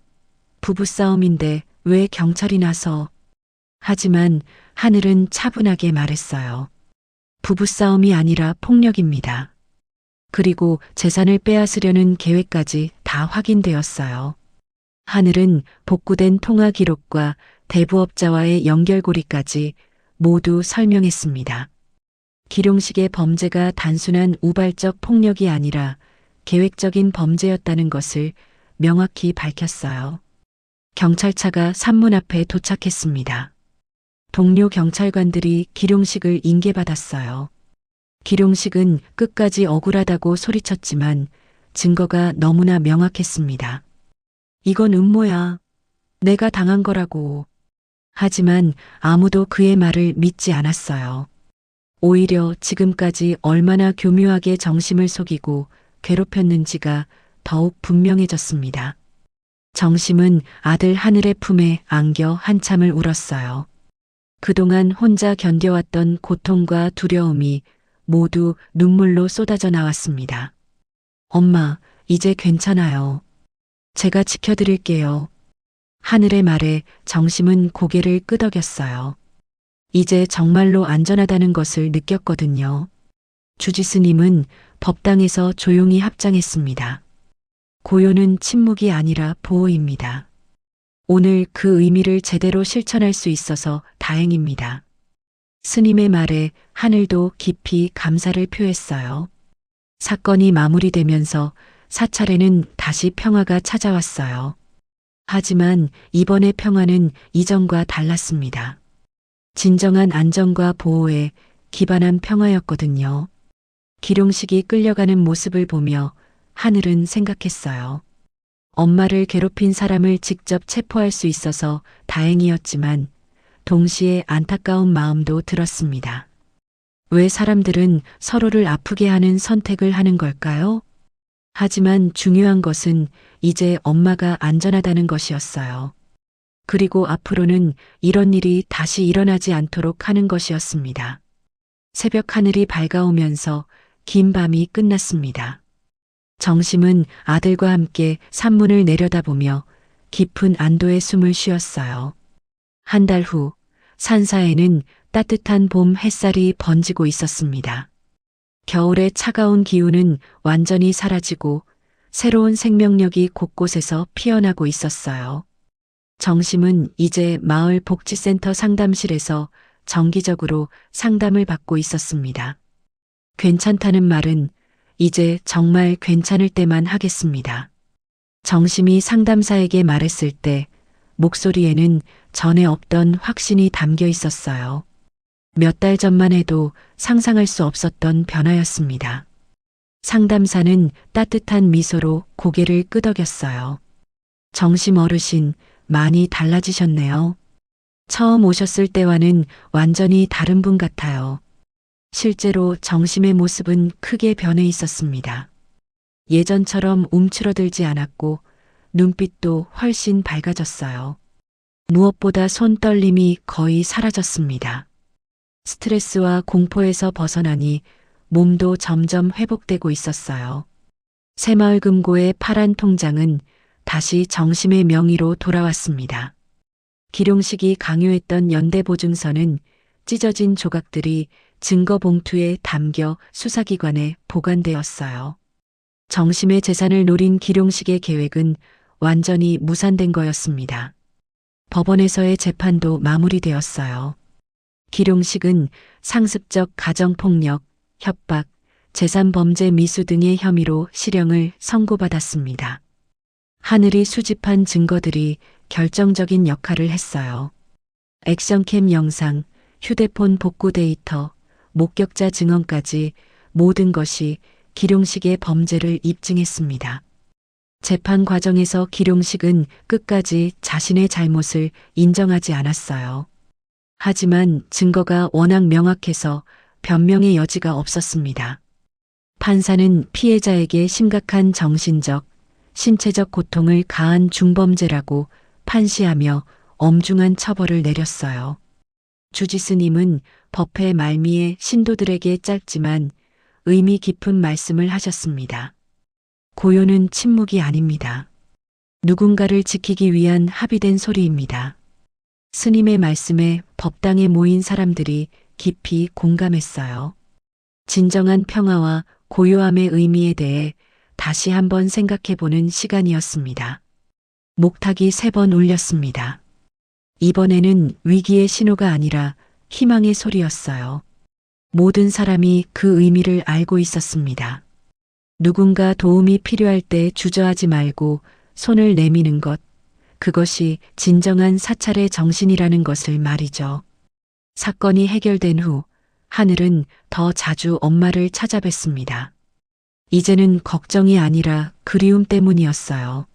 부부싸움인데 왜 경찰이 나서. 하지만 하늘은 차분하게 말했어요. 부부싸움이 아니라 폭력입니다. 그리고 재산을 빼앗으려는 계획까지 다 확인되었어요. 하늘은 복구된 통화 기록과 대부업자와의 연결고리까지 모두 설명했습니다. 기룡식의 범죄가 단순한 우발적 폭력이 아니라 계획적인 범죄였다는 것을 명확히 밝혔어요. 경찰차가 산문 앞에 도착했습니다. 동료 경찰관들이 기룡식을 인계받았어요. 기룡식은 끝까지 억울하다고 소리쳤지만 증거가 너무나 명확했습니다. 이건 음모야. 내가 당한 거라고. 하지만 아무도 그의 말을 믿지 않았어요. 오히려 지금까지 얼마나 교묘하게 정심을 속이고 괴롭혔는지가 더욱 분명해졌습니다. 정심은 아들 하늘의 품에 안겨 한참을 울었어요. 그동안 혼자 견뎌왔던 고통과 두려움이 모두 눈물로 쏟아져 나왔습니다. 엄마, 이제 괜찮아요. 제가 지켜드릴게요. 하늘의 말에 정심은 고개를 끄덕였어요. 이제 정말로 안전하다는 것을 느꼈거든요. 주지스님은 법당에서 조용히 합장했습니다. 고요는 침묵이 아니라 보호입니다. 오늘 그 의미를 제대로 실천할 수 있어서 다행입니다. 스님의 말에 하늘도 깊이 감사를 표했어요. 사건이 마무리되면서 사찰에는 다시 평화가 찾아왔어요. 하지만 이번의 평화는 이전과 달랐습니다. 진정한 안정과 보호에 기반한 평화였거든요. 기룡식이 끌려가는 모습을 보며 하늘은 생각했어요. 엄마를 괴롭힌 사람을 직접 체포할 수 있어서 다행이었지만 동시에 안타까운 마음도 들었습니다. 왜 사람들은 서로를 아프게 하는 선택을 하는 걸까요? 하지만 중요한 것은 이제 엄마가 안전하다는 것이었어요. 그리고 앞으로는 이런 일이 다시 일어나지 않도록 하는 것이었습니다. 새벽 하늘이 밝아오면서 긴 밤이 끝났습니다. 정심은 아들과 함께 산문을 내려다보며 깊은 안도의 숨을 쉬었어요. 한 달 후 산사에는 따뜻한 봄 햇살이 번지고 있었습니다. 겨울의 차가운 기운은 완전히 사라지고 새로운 생명력이 곳곳에서 피어나고 있었어요. 정심은 이제 마을 복지센터 상담실에서 정기적으로 상담을 받고 있었습니다. 괜찮다는 말은 이제 정말 괜찮을 때만 하겠습니다. 정심이 상담사에게 말했을 때 목소리에는 전에 없던 확신이 담겨 있었어요. 몇 달 전만 해도 상상할 수 없었던 변화였습니다. 상담사는 따뜻한 미소로 고개를 끄덕였어요. 정심 어르신, 많이 달라지셨네요. 처음 오셨을 때와는 완전히 다른 분 같아요. 실제로 정심의 모습은 크게 변해 있었습니다. 예전처럼 움츠러들지 않았고 눈빛도 훨씬 밝아졌어요. 무엇보다 손떨림이 거의 사라졌습니다. 스트레스와 공포에서 벗어나니 몸도 점점 회복되고 있었어요. 새마을금고의 파란 통장은 다시 정심의 명의로 돌아왔습니다. 기룡식이 강요했던 연대보증서는 찢어진 조각들이 증거 봉투에 담겨 수사기관에 보관되었어요. 정심의 재산을 노린 기룡식의 계획은 완전히 무산된 거였습니다. 법원에서의 재판도 마무리되었어요. 기룡식은 상습적 가정폭력, 협박, 재산범죄 미수 등의 혐의로 실형을 선고받았습니다. 하늘이 수집한 증거들이 결정적인 역할을 했어요. 액션캠 영상, 휴대폰 복구 데이터, 목격자 증언까지 모든 것이 기룡식의 범죄를 입증했습니다. 재판 과정에서 기룡식은 끝까지 자신의 잘못을 인정하지 않았어요. 하지만 증거가 워낙 명확해서 변명의 여지가 없었습니다. 판사는 피해자에게 심각한 정신적, 신체적 고통을 가한 중범죄라고 판시하며 엄중한 처벌을 내렸어요. 주지스님은 법회 말미에 신도들에게 짧지만 의미 깊은 말씀을 하셨습니다. 고요는 침묵이 아닙니다. 누군가를 지키기 위한 합의된 소리입니다. 스님의 말씀에 법당에 모인 사람들이 깊이 공감했어요. 진정한 평화와 고요함의 의미에 대해 다시 한번 생각해보는 시간이었습니다. 목탁이 3번 울렸습니다. 이번에는 위기의 신호가 아니라 희망의 소리였어요. 모든 사람이 그 의미를 알고 있었습니다. 누군가 도움이 필요할 때 주저하지 말고 손을 내미는 것, 그것이 진정한 사찰의 정신이라는 것을 말이죠. 사건이 해결된 후 하늘은 더 자주 엄마를 찾아뵀습니다. 이제는 걱정이 아니라 그리움 때문이었어요.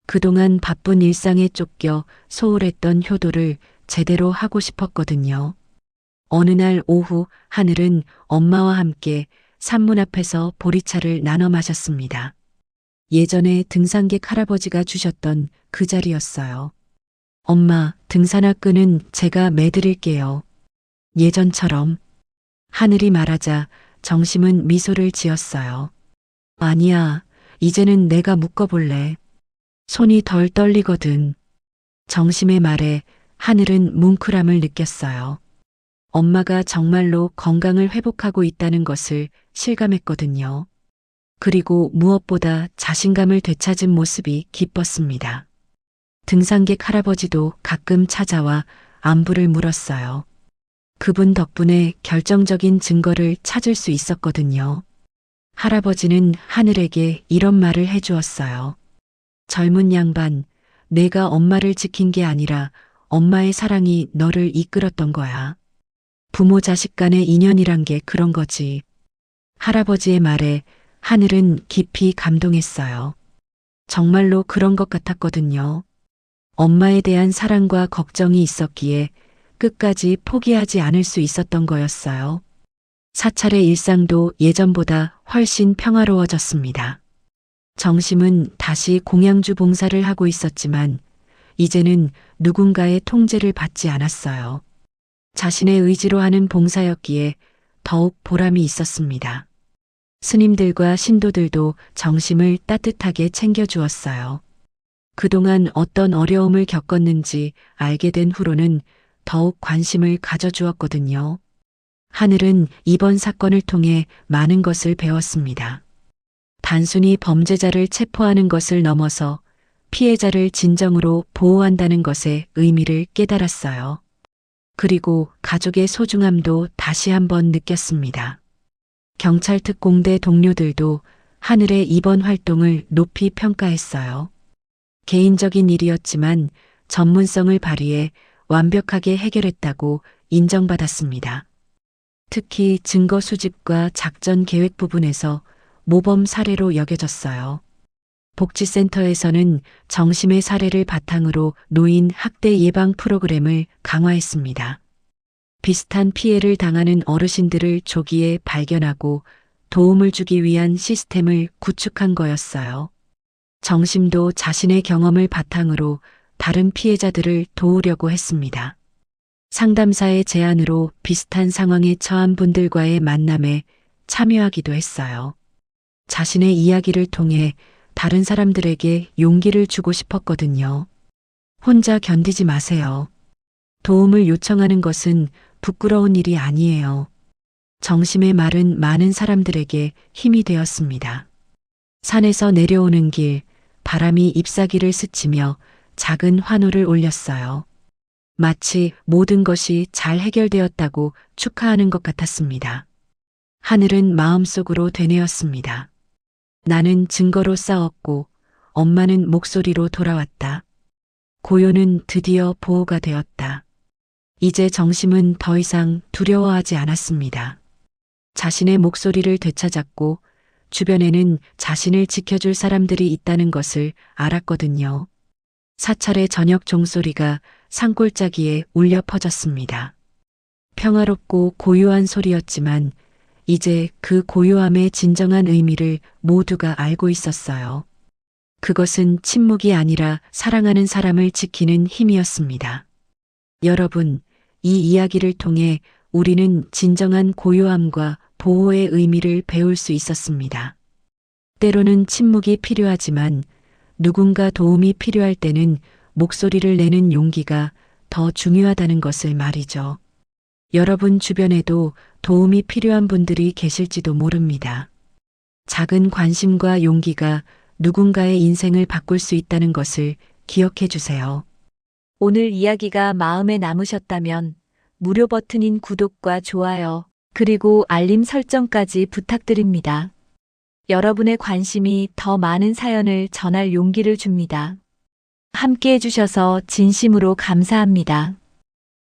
그동안 바쁜 일상에 쫓겨 소홀했던 효도를 제대로 하고 싶었거든요. 어느 날 오후 하늘은 엄마와 함께 산문 앞에서 보리차를 나눠 마셨습니다. 예전에 등산객 할아버지가 주셨던 그 자리였어요. 엄마, 등산화 끈은 제가 매드릴게요. 예전처럼. 하늘이 말하자 정심은 미소를 지었어요. 아니야, 이제는 내가 묶어볼래. 손이 덜 떨리거든. 정심의 말에 하늘은 뭉클함을 느꼈어요. 엄마가 정말로 건강을 회복하고 있다는 것을 실감했거든요. 그리고 무엇보다 자신감을 되찾은 모습이 기뻤습니다. 등산객 할아버지도 가끔 찾아와 안부를 물었어요. 그분 덕분에 결정적인 증거를 찾을 수 있었거든요. 할아버지는 하늘에게 이런 말을 해주었어요. 젊은 양반, 내가 엄마를 지킨 게 아니라 엄마의 사랑이 너를 이끌었던 거야. 부모 자식 간의 인연이란 게 그런 거지. 할아버지의 말에 하늘은 깊이 감동했어요. 정말로 그런 것 같았거든요. 엄마에 대한 사랑과 걱정이 있었기에 끝까지 포기하지 않을 수 있었던 거였어요. 사찰의 일상도 예전보다 훨씬 평화로워졌습니다. 정심은 다시 공양주 봉사를 하고 있었지만 이제는 누군가의 통제를 받지 않았어요. 자신의 의지로 하는 봉사였기에 더욱 보람이 있었습니다. 스님들과 신도들도 정심을 따뜻하게 챙겨주었어요. 그동안 어떤 어려움을 겪었는지 알게 된 후로는 더욱 관심을 가져주었거든요. 하늘은 이번 사건을 통해 많은 것을 배웠습니다. 단순히 범죄자를 체포하는 것을 넘어서 피해자를 진정으로 보호한다는 것의 의미를 깨달았어요. 그리고 가족의 소중함도 다시 한번 느꼈습니다. 경찰 특공대 동료들도 하늘의 이번 활동을 높이 평가했어요. 개인적인 일이었지만 전문성을 발휘해 완벽하게 해결했다고 인정받았습니다. 특히 증거 수집과 작전 계획 부분에서 모범 사례로 여겨졌어요. 복지센터에서는 정심의 사례를 바탕으로 노인 학대 예방 프로그램을 강화했습니다. 비슷한 피해를 당하는 어르신들을 조기에 발견하고 도움을 주기 위한 시스템을 구축한 거였어요. 정심도 자신의 경험을 바탕으로 다른 피해자들을 도우려고 했습니다. 상담사의 제안으로 비슷한 상황에 처한 분들과의 만남에 참여하기도 했어요. 자신의 이야기를 통해 다른 사람들에게 용기를 주고 싶었거든요. 혼자 견디지 마세요. 도움을 요청하는 것은 부끄러운 일이 아니에요. 정심의 말은 많은 사람들에게 힘이 되었습니다. 산에서 내려오는 길, 바람이 잎사귀를 스치며 작은 환호를 올렸어요. 마치 모든 것이 잘 해결되었다고 축하하는 것 같았습니다. 하늘은 마음속으로 되뇌었습니다. 나는 증거로 싸웠고 엄마는 목소리로 돌아왔다. 고요는 드디어 보호가 되었다. 이제 정심은 더 이상 두려워하지 않았습니다. 자신의 목소리를 되찾았고 주변에는 자신을 지켜줄 사람들이 있다는 것을 알았거든요. 사찰의 저녁 종소리가 산골짜기에 울려 퍼졌습니다. 평화롭고 고요한 소리였지만 이제 그 고요함의 진정한 의미를 모두가 알고 있었어요. 그것은 침묵이 아니라 사랑하는 사람을 지키는 힘이었습니다. 여러분, 이 이야기를 통해 우리는 진정한 고요함과 보호의 의미를 배울 수 있었습니다. 때로는 침묵이 필요하지만 누군가 도움이 필요할 때는 목소리를 내는 용기가 더 중요하다는 것을 말이죠. 여러분 주변에도 도움이 필요한 분들이 계실지도 모릅니다. 작은 관심과 용기가 누군가의 인생을 바꿀 수 있다는 것을 기억해 주세요. 오늘 이야기가 마음에 남으셨다면 무료 버튼인 구독과 좋아요, 그리고 알림 설정까지 부탁드립니다. 여러분의 관심이 더 많은 사연을 전할 용기를 줍니다. 함께 해주셔서 진심으로 감사합니다.